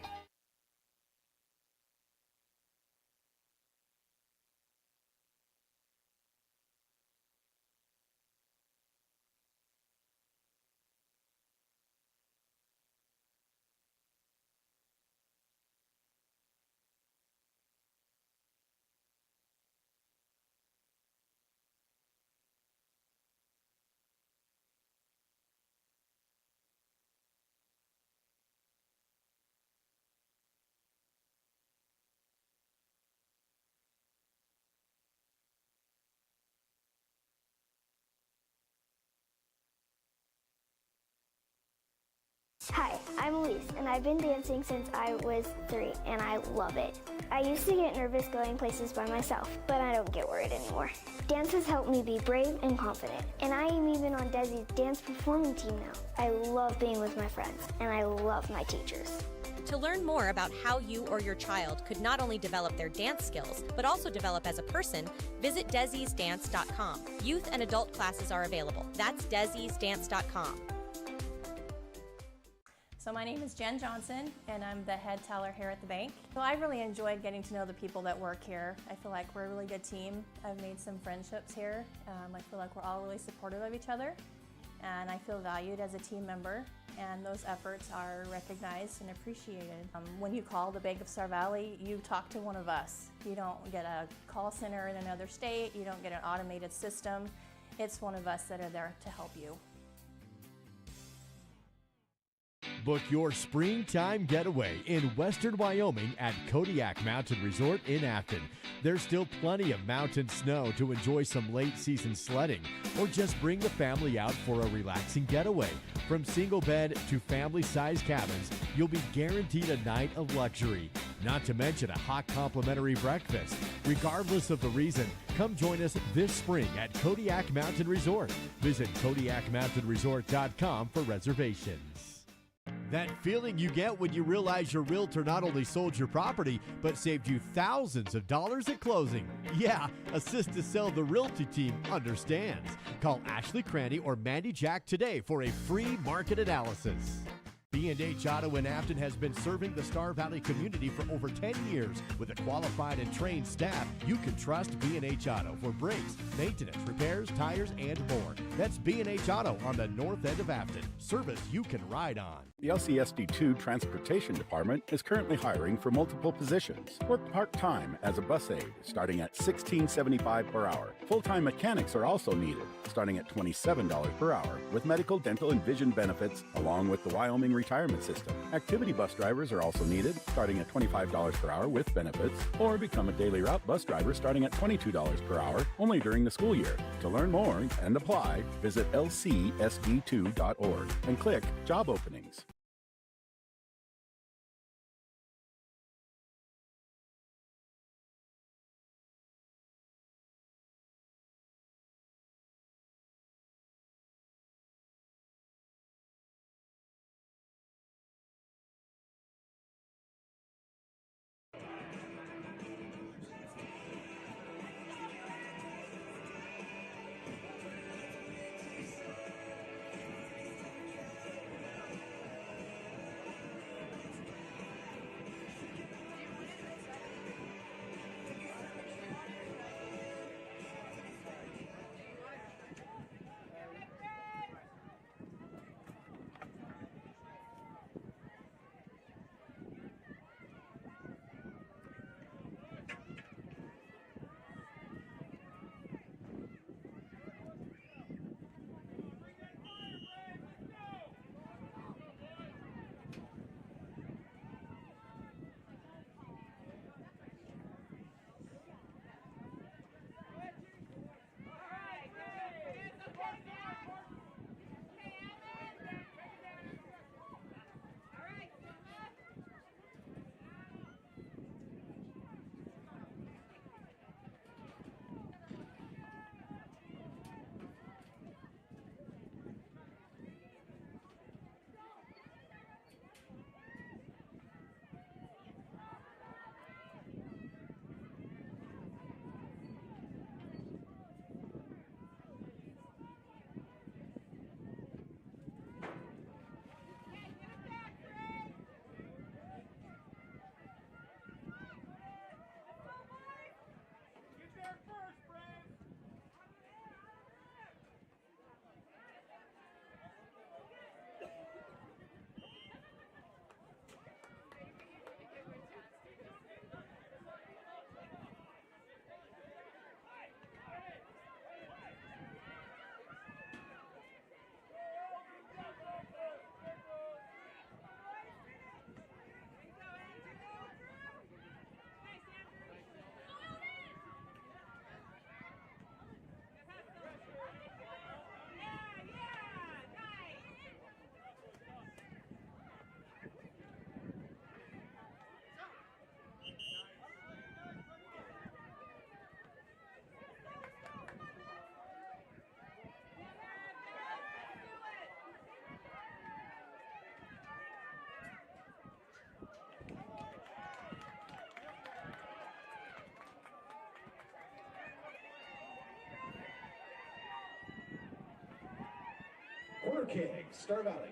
Hi, I'm Elise, and I've been dancing since I was 3, and I love it. I used to get nervous going places by myself, but I don't get worried anymore. Dance has helped me be brave and confident, and I am even on Desi's dance performing team now. I love being with my friends, and I love my teachers. To learn more about how you or your child could not only develop their dance skills, but also develop as a person, visit desisdance.com. Youth and adult classes are available. That's desisdance.com. So my name is Jen Johnson, and I'm the head teller here at the bank. So I really enjoyed getting to know the people that work here. I feel like we're a really good team. I've made some friendships here. I feel like we're all really supportive of each other, and I feel valued as a team member, and those efforts are recognized and appreciated. When you call the Bank of Star Valley, you talk to one of us. You don't get a call center in another state. You don't get an automated system. It's one of us that are there to help you. Book your springtime getaway in western Wyoming at Kodiak Mountain Resort in Afton. There's still plenty of mountain snow to enjoy some late season sledding, or just bring the family out for a relaxing getaway. From single bed to family size cabins, you'll be guaranteed a night of luxury. Not to mention a hot complimentary breakfast. Regardless of the reason, come join us this spring at Kodiak Mountain Resort. Visit KodiakMountainResort.com for reservations. That feeling you get when you realize your realtor not only sold your property, but saved you thousands of dollars at closing. Yeah, Assist to Sell, the Realty team understands. Call Ashley Cranny or Mandy Jack today for a free market analysis. B&H Auto in Afton has been serving the Star Valley community for over 10 years. With a qualified and trained staff, you can trust B&H Auto for brakes, maintenance, repairs, tires, and more. That's B&H Auto on the north end of Afton. Service you can ride on. The LCSD2 Transportation Department is currently hiring for multiple positions. Work part-time as a bus aide, starting at $16.75 per hour. Full-time mechanics are also needed, starting at $27 per hour, with medical, dental, and vision benefits, along with the Wyoming retirement system. Activity bus drivers are also needed, starting at $25 per hour with benefits, or become a daily route bus driver starting at $22 per hour, only during the school year. To learn more and apply, visit lcsd2.org and click Job Openings. kick, Star Valley.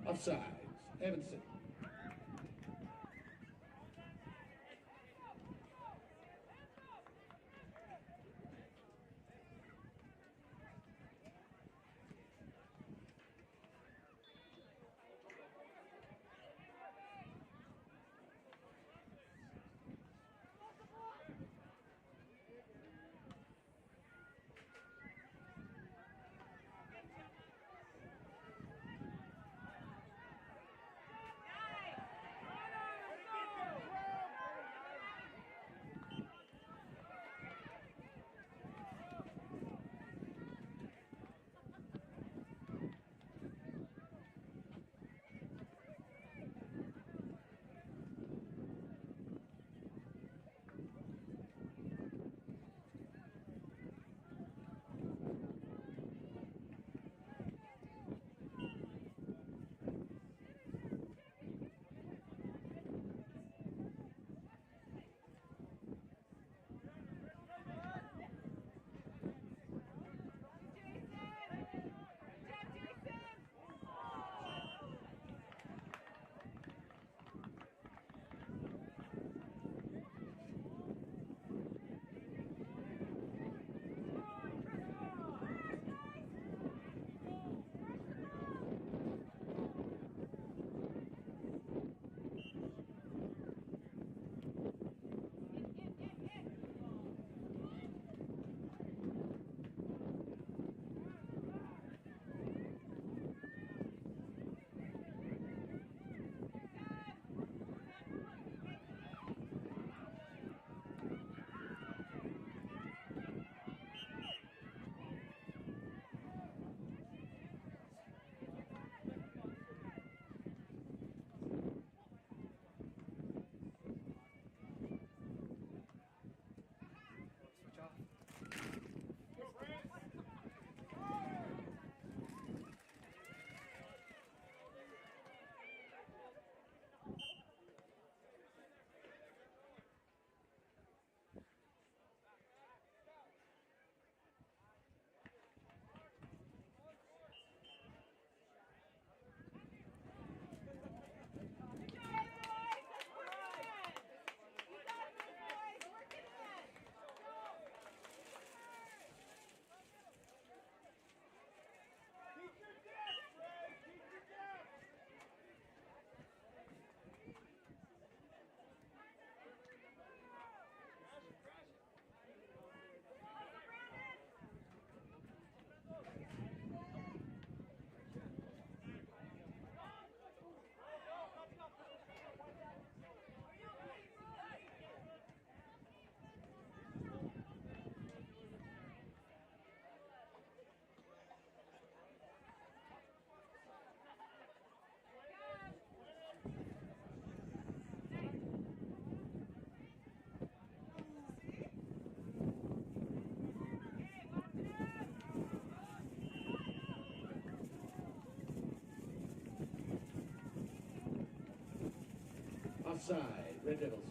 Offsides, Evanston. Offside, Red Devils.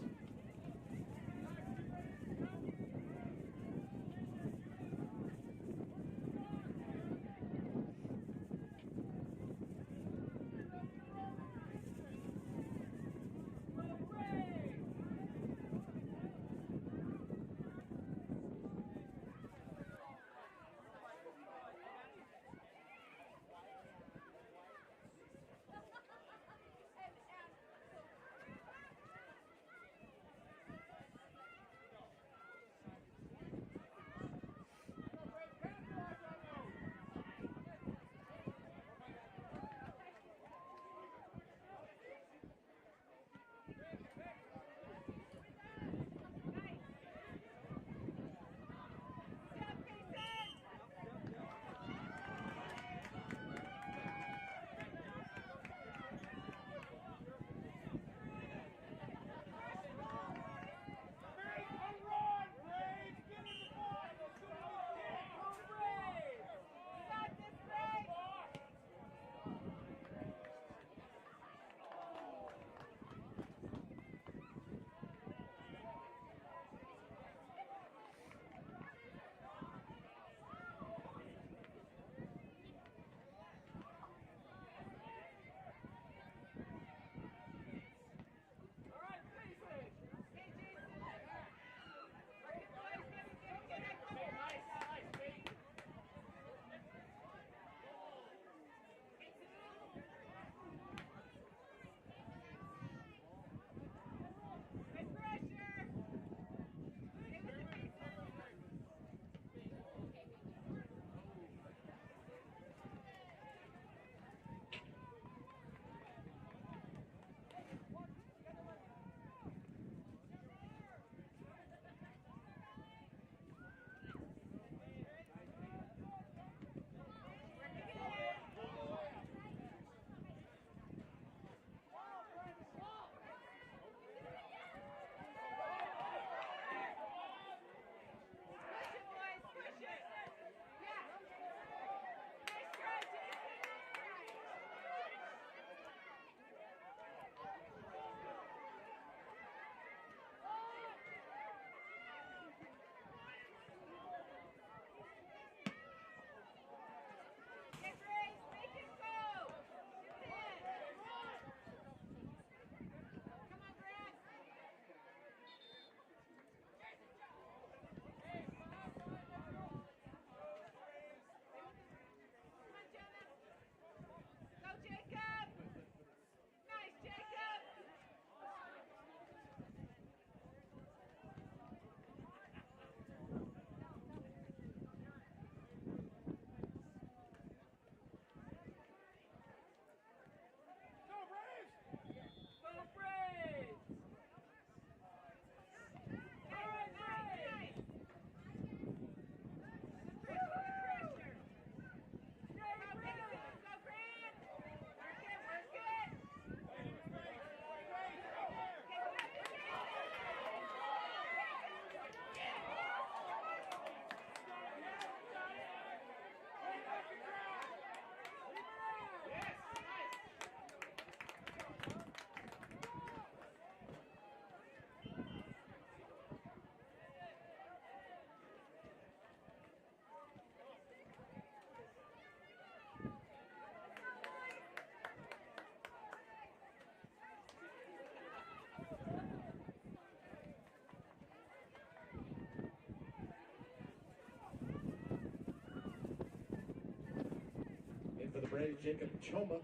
Braves, Jacob Choma,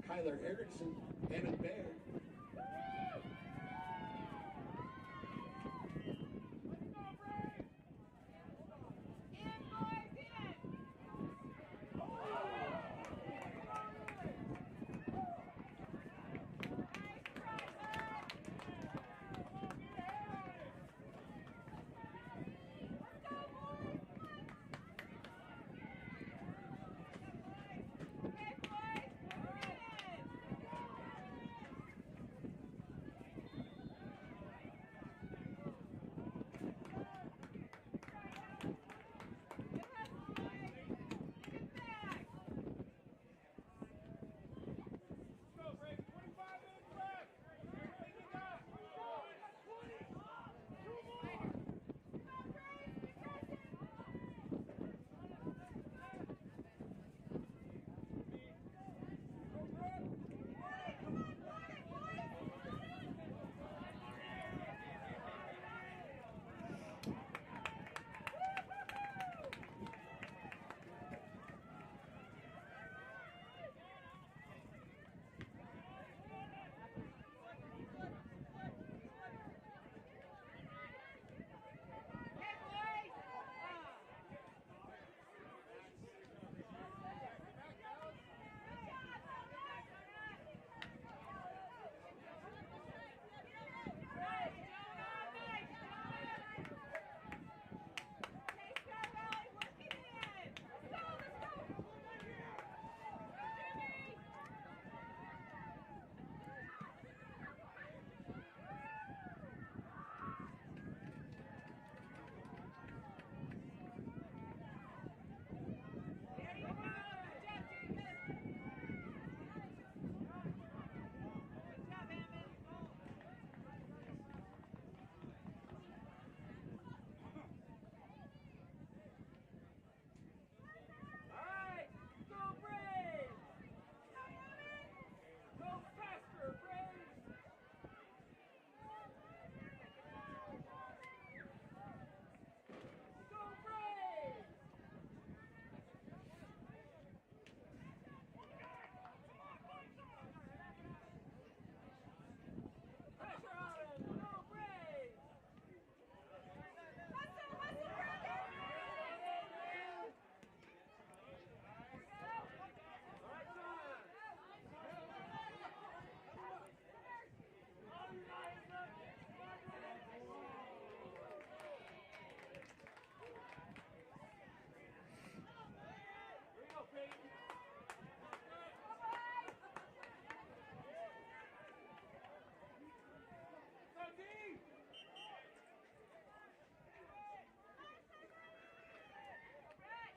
Kyler Erickson, Evan Baird.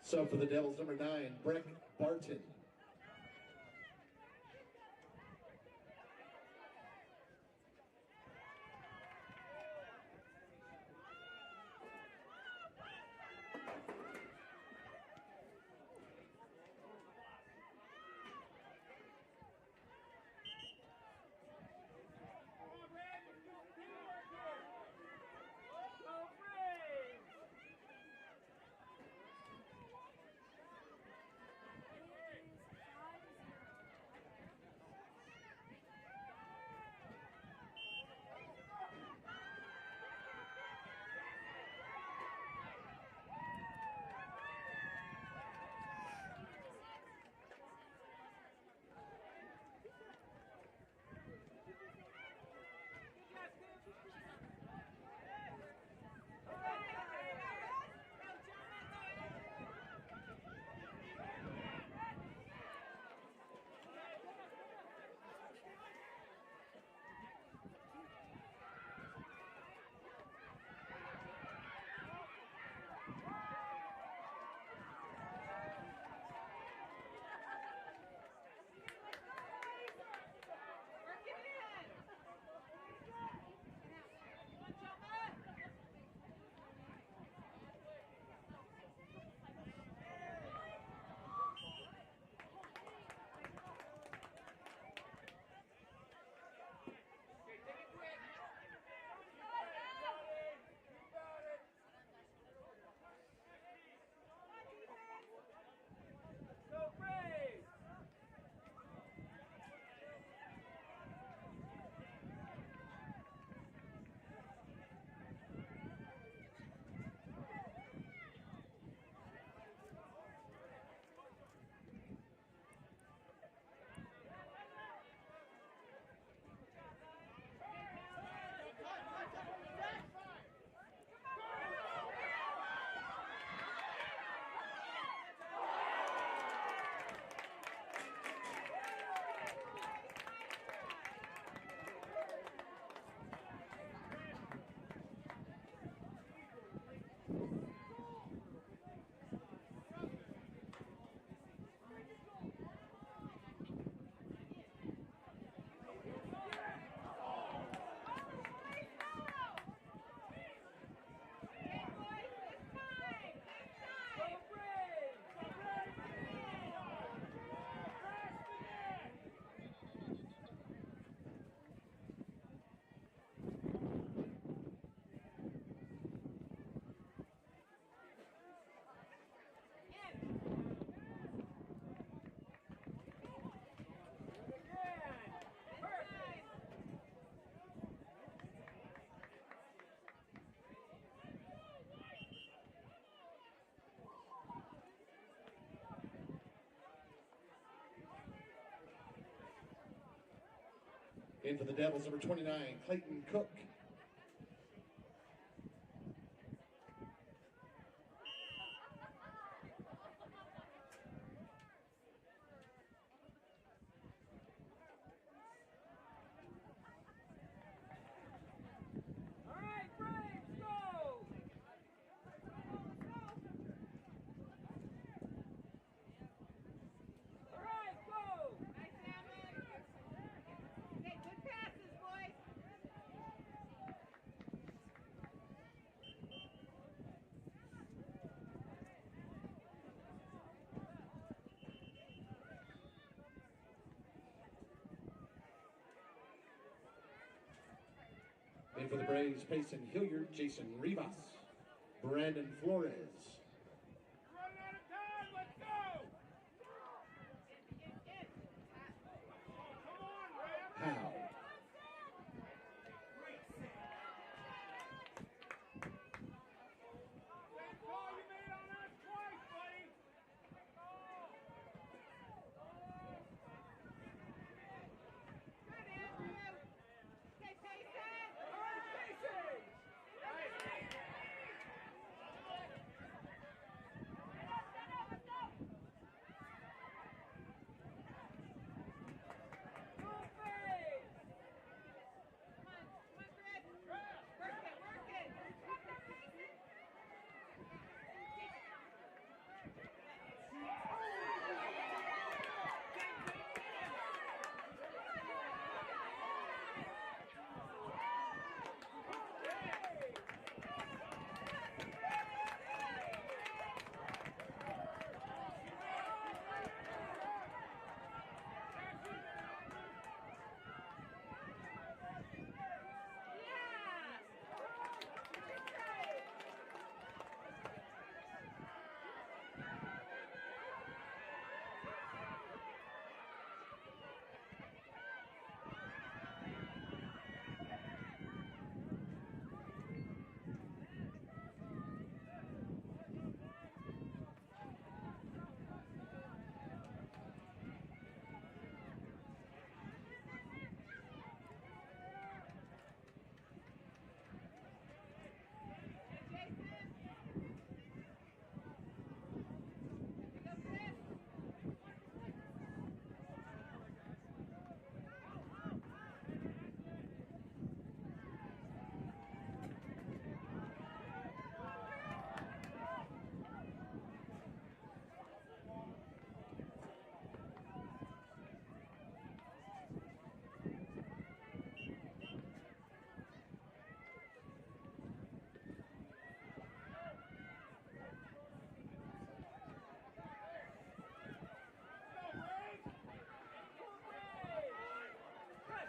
So for the Devils, number 9, Breck Barton. In for the Devils, number 29, Clayton Cook. In for the Braves, Payson Hilliard, Jason Rivas, Brandon Flores. Howe.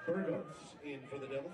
Burgos in for the Devils.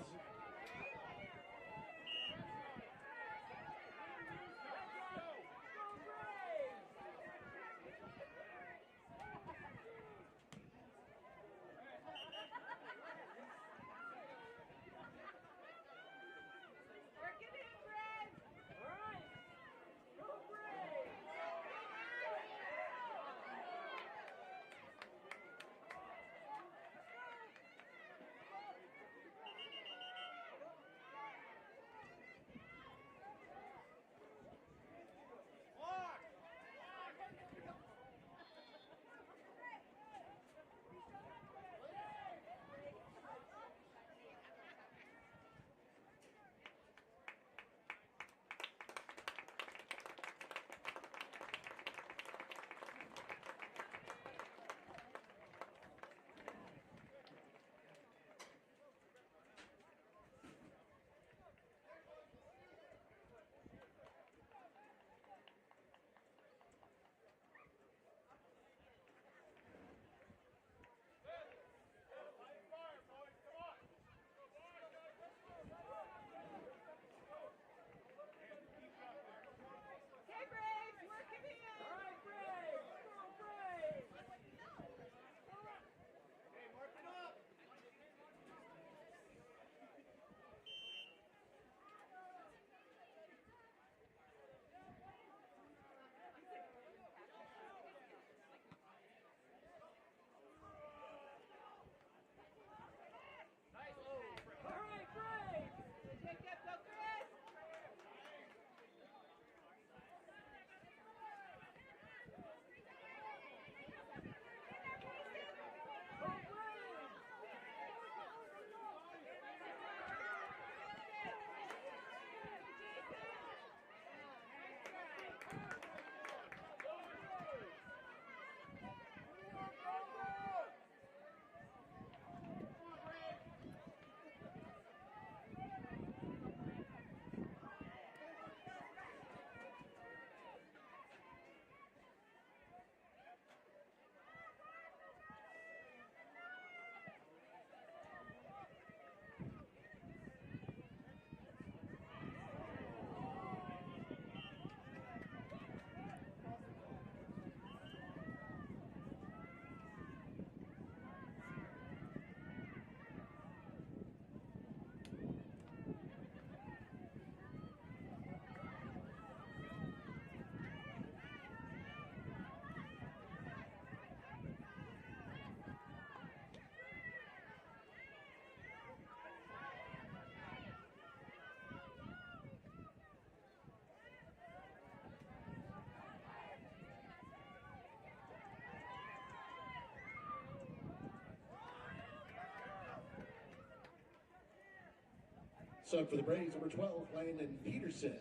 Sub for the Braves, number 12, Landon Peterson.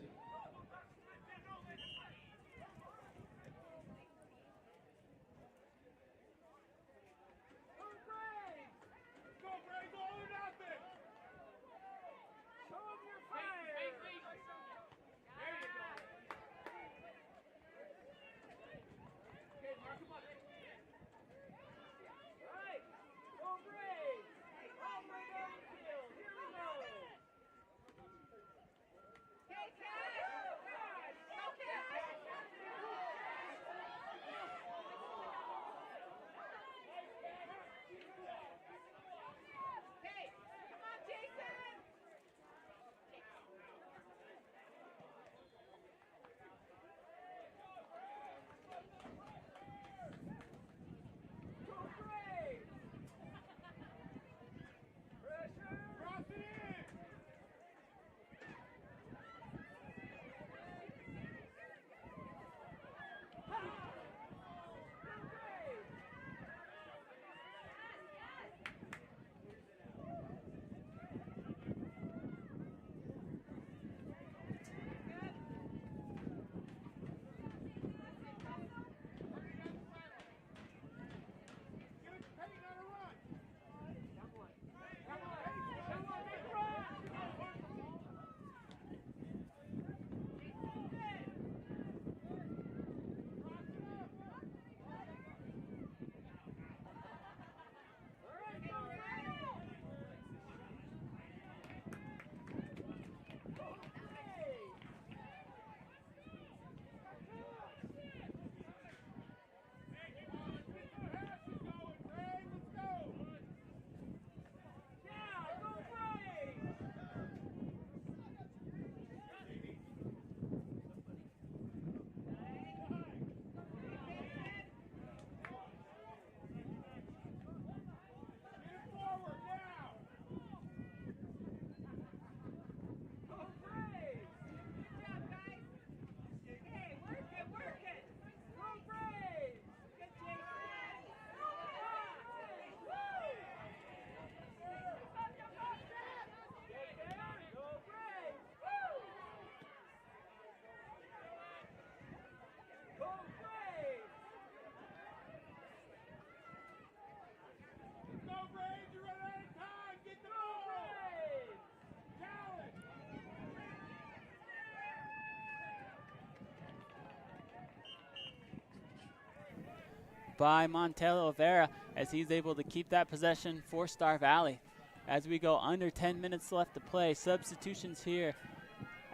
By Montelo Vera as he's able to keep that possession for Star Valley. As we go under 10 minutes left to play, substitutions here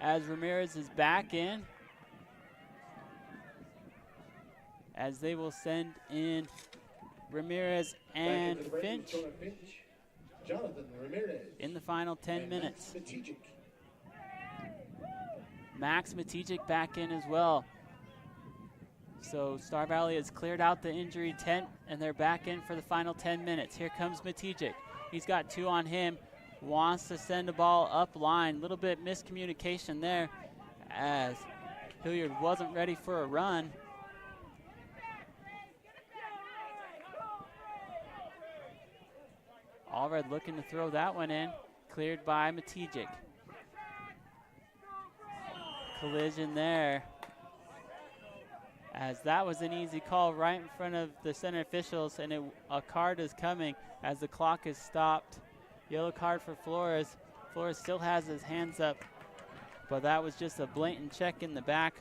as Ramirez is back in. As they will send in Ramirez and Finch Jonathan Ramirez in the final 10 minutes. Max Matejik. Max Matejik back in as well. So Star Valley has cleared out the injury tent and they're back in for the final 10 minutes. Here comes Matejik. He's got two on him. Wants to send the ball up line. Little bit miscommunication there as Hilliard wasn't ready for a run. Allred looking to throw that one in. Cleared by Matejik. Collision there. As that was an easy call right in front of the center officials, and a card is coming as the clock is stopped. Yellow card for Flores. Flores still has his hands up, but that was just a blatant check in the back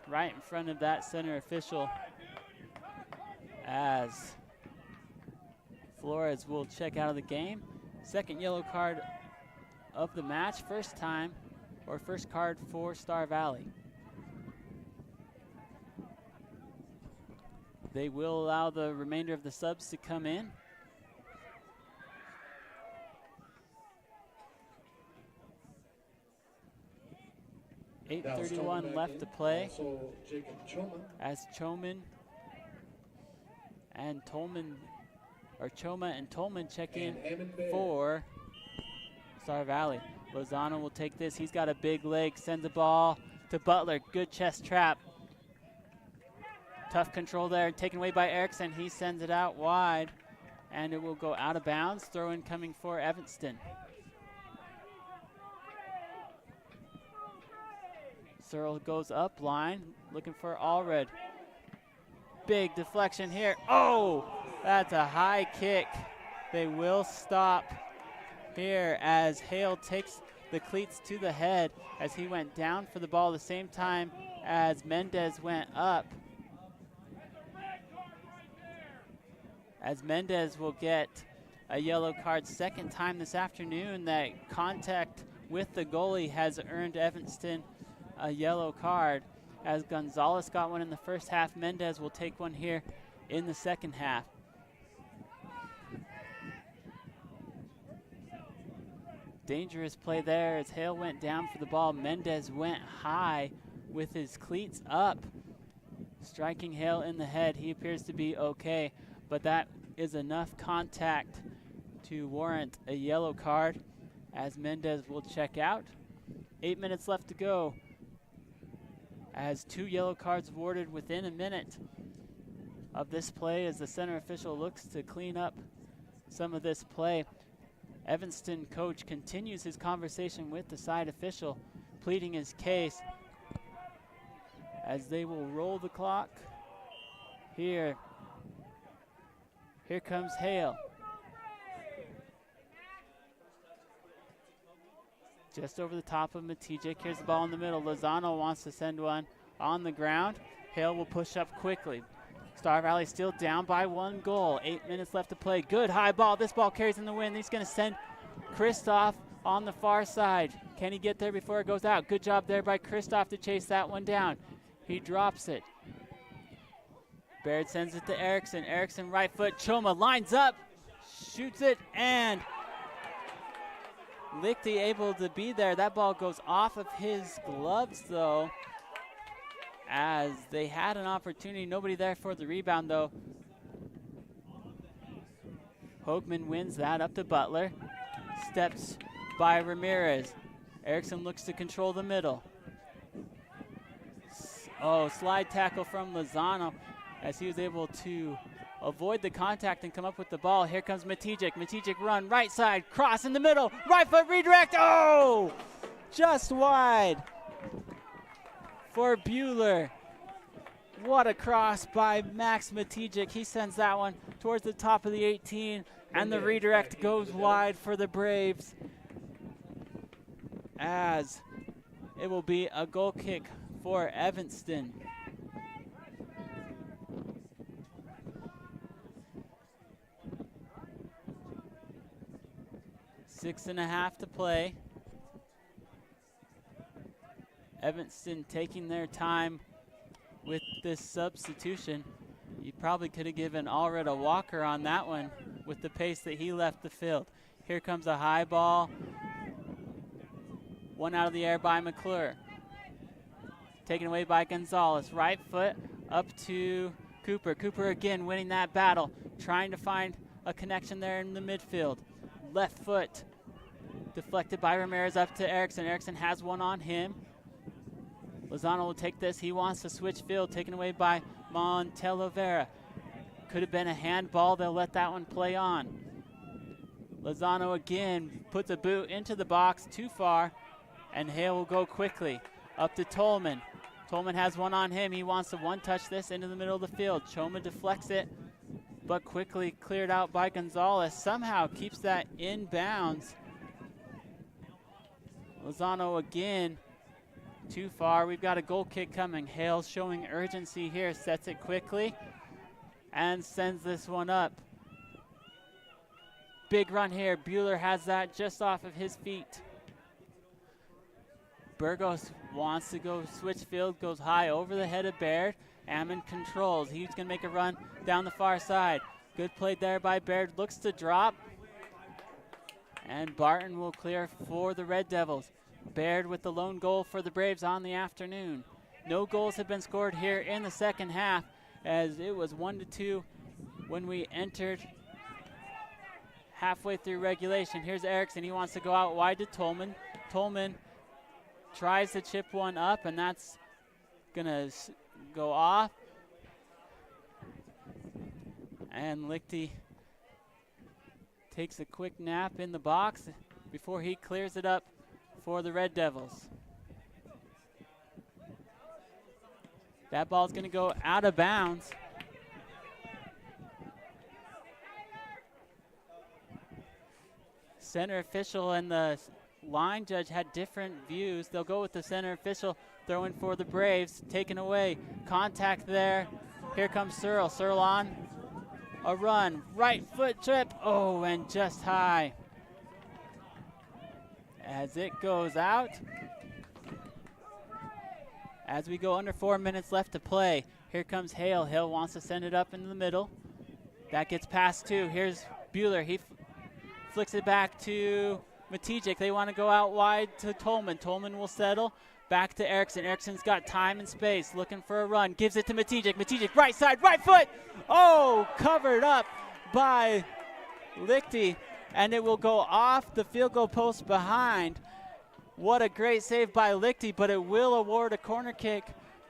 right in front of that center official as Flores will check out of the game. Second yellow card of the match, first card for Star Valley. They will allow the remainder of the subs to come in. .8:31 left to play. As Choma and Tolman check in for Star Valley. Lozano will take this. He's got a big leg, sends the ball to Butler. Good chest trap. Tough control there, taken away by Erickson. He sends it out wide, and it will go out of bounds. Throw in coming for Evanston. Searle goes up line, looking for Allred. Big deflection here. Oh, that's a high kick. They will stop here as Hale takes the cleats to the head as he went down for the ball the same time as Mendez went up. As Mendez will get a yellow card, second time this afternoon that contact with the goalie has earned Evanston a yellow card. As Gonzalez got one in the first half, Mendez will take one here in the second half. Dangerous play there as Hale went down for the ball. Mendez went high with his cleats up, striking Hale in the head. He appears to be okay, but that is enough contact to warrant a yellow card as Mendez will check out. 8 minutes left to go as 2 yellow cards awarded within a minute of this play as the center official looks to clean up some of this play. Evanston coach continues his conversation with the side official, pleading his case as they will roll the clock. Here comes Hale. Just over the top of Matijek. Here's the ball in the middle. Lozano wants to send one on the ground. Hale will push up quickly. Star Valley still down by 1 goal. 8 minutes left to play. Good high ball. This ball carries in the wind. He's going to send Kristoff on the far side. Can he get there before it goes out? Good job there by Kristoff to chase that one down. He drops it. Baird sends it to Erickson. Erickson right foot. Choma lines up, shoots it, and Lichty able to be there. That ball goes off of his gloves, though, as they had an opportunity. Nobody there for the rebound, though. Hoagman wins that up to Butler. Steps by Ramirez. Erickson looks to control the middle. Slide tackle from Lozano as he was able to avoid the contact and come up with the ball. Here comes Matijek. Matijek run right side, cross in the middle, right foot redirect. Oh, just wide for Bueller. What a cross by Max Matijek. He sends that one towards the top of the 18, and the redirect goes wide for the Braves as it will be a goal kick for Evanston. Six and a half to play. Evanston taking their time with this substitution. You probably could have given Allred a walker on that one with the pace that he left the field. Here comes a high ball. One out of the air by McClure. Taken away by Gonzalez. Right foot up to Cooper. Cooper again winning that battle. Trying to find a connection there in the midfield. Left foot deflected by Ramirez up to Erickson. Erickson has one on him. Lozano will take this. He wants to switch field. Taken away by Montelovera. Could have been a handball. They'll let that one play on. Lozano again puts a boot into the box too far, and Hale will go quickly up to Tolman. Tolman has one on him. He wants to one-touch this into the middle of the field. Choma deflects it, but quickly cleared out by Gonzalez. Somehow keeps that in bounds. Lozano again too far. We've got a goal kick coming. Hale showing urgency here. Sets it quickly and sends this one up. Big run here. Bueller has that just off of his feet. Burgos wants to go switch field, goes high over the head of Baird. Ammon controls. He's going to make a run down the far side. Good play there by Baird. Looks to drop. And Barton will clear for the Red Devils. Baird with the lone goal for the Braves on the afternoon. No goals have been scored here in the second half, as it was 1-2 when we entered halfway through regulation. Here's Erickson. He wants to go out wide to Tolman. Tolman tries to chip one up, and that's going to go off. And Lichty takes a quick nap in the box before he clears it up for the Red Devils. That ball's going to go out of bounds. Center official and the line judge had different views. They'll go with the center official, throwing for the Braves, taken away. Contact there. Here comes Searle. Searle on a run. Right foot trip. Oh, and just high. As it goes out. As we go under 4 minutes left to play. Here comes Hale. Hale wants to send it up into the middle. That gets past two. Here's Bueller. He flicks it back to Matijic. They want to go out wide to Tolman. Tolman will settle. Back to Erickson. Erickson's got time and space, looking for a run. Gives it to Matijic. Matijic, right side, right foot. Oh, covered up by Lichty, and it will go off the field goal post behind. What a great save by Lichty, but it will award a corner kick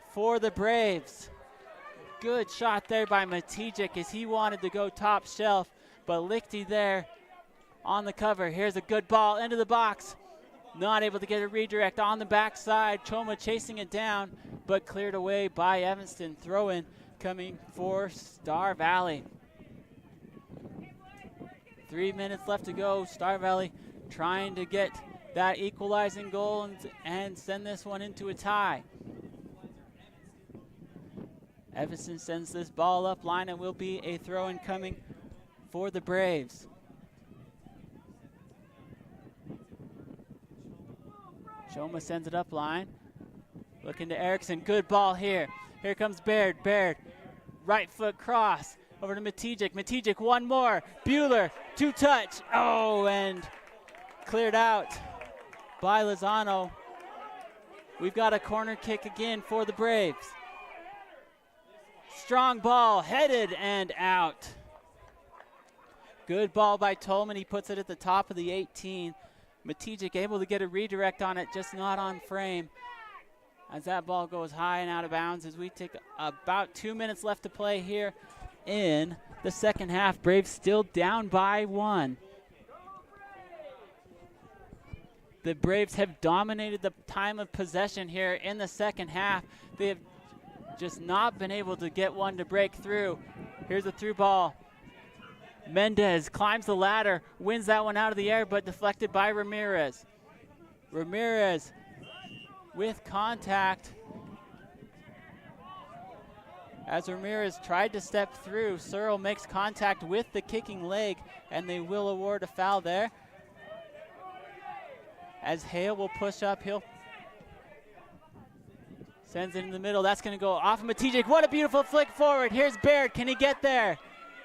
for the Braves. Good shot there by Matijic as he wanted to go top shelf, but Lichty there on the cover. Here's a good ball into the box. Not able to get a redirect on the backside. Choma chasing it down, but cleared away by Evanston. Throw-in coming for Star Valley. 3 minutes left to go. Star Valley trying to get that equalizing goal and send this one into a tie. Evanston sends this ball up line. It will be a throw-in coming for the Braves. Choma sends it up line. Looking to Erickson. Good ball here. Here comes Baird. Baird. Right foot cross. Over to Matijic. Matijic one more. Bueller. Two touch. Oh, and cleared out by Lozano. We've got a corner kick again for the Braves. Strong ball. Headed and out. Good ball by Tolman. He puts it at the top of the 18. Matijic able to get a redirect on it, just not on frame. As that ball goes high and out of bounds as we take about 2 minutes left to play here in the second half. Braves still down by 1. The Braves have dominated the time of possession here in the second half. They have just not been able to get one to break through. Here's a through ball. Mendez climbs the ladder, wins that one out of the air, but deflected by Ramirez. Ramirez with contact. As Ramirez tried to step through, Searle makes contact with the kicking leg, and they will award a foul there. As Hale will push uphill. Sends it in the middle. That's going to go off of Matijic. What a beautiful flick forward. Here's Baird. Can he get there?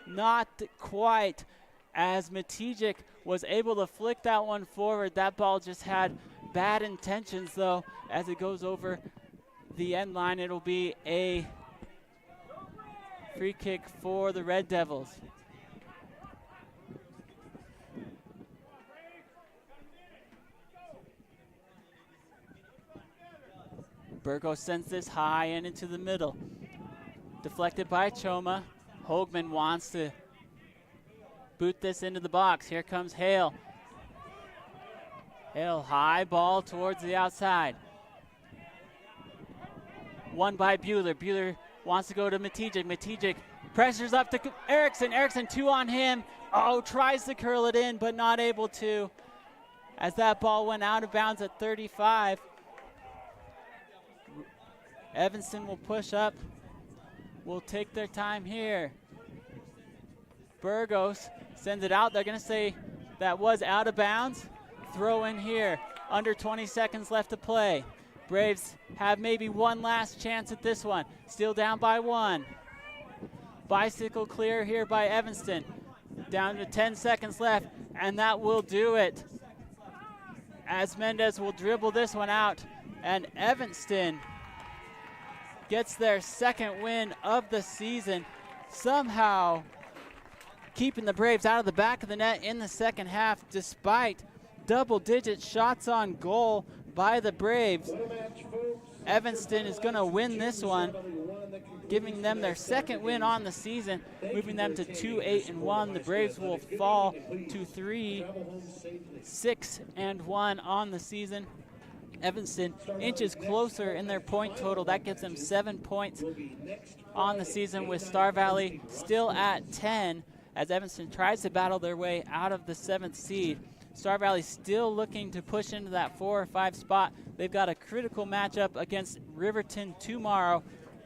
Not quite. As Matijic was able to flick that one forward, that ball just had bad intentions, though. As it goes over the end line, it'll be a free kick for the Red Devils. Burgos sends this high and into the middle. Deflected by Choma. Hoagman wants to boot this into the box. Here comes Hale. Hale, high ball towards the outside. Won by Bueller. Bueller wants to go to Matijic. Matijic pressures up to Erickson. Erickson, two on him. Oh, tries to curl it in, but not able to. As that ball went out of bounds at 35. Evanston will push up. Will take their time here. Burgos sends it out. They're going to say that was out of bounds. Throw in here. Under 20 seconds left to play. Braves have maybe one last chance at this one. Still down by 1. Bicycle clear here by Evanston. Down to 10 seconds left, and that will do it. As Mendez will dribble this one out, and Evanston gets their second win of the season, somehow keeping the Braves out of the back of the net in the second half despite double-digit shots on goal by the Braves. Evanston is going to win this one, giving them their second win on the season, moving them to 2-8-1. The Braves will fall to 3-6-1 on the season. Evanston inches closer in their point total. That gives them 7 points on the season, with Star Valley still at 10 as Evanston tries to battle their way out of the 7th seed. Star Valley still looking to push into that 4 or 5 spot. They've got a critical matchup against Riverton tomorrow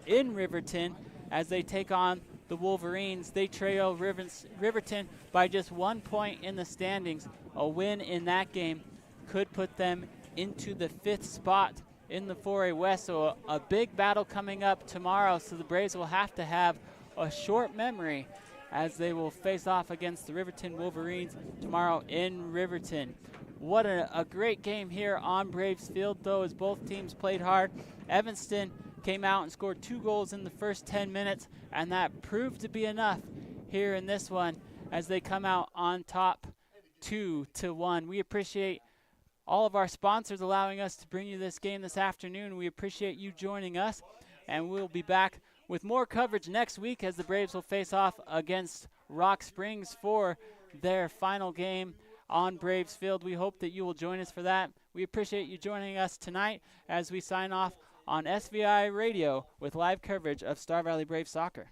in Riverton as they take on the Wolverines. They trail Riverton by just 1 point in the standings. A win in that game could put them into the 5th spot in the 4A West. So a big battle coming up tomorrow. So the Braves will have to have a short memory as they will face off against the Riverton Wolverines tomorrow in Riverton. What a great game here on Braves Field, though, as both teams played hard. Evanston came out and scored 2 goals in the first 10 minutes, and that proved to be enough here in this one as they come out on top 2-1. We appreciate all of our sponsors allowing us to bring you this game this afternoon. We appreciate you joining us, and we'll be back with more coverage next week as the Braves will face off against Rock Springs for their final game on Braves Field. We hope that you will join us for that. We appreciate you joining us tonight as we sign off on SVI Radio with live coverage of Star Valley Braves soccer.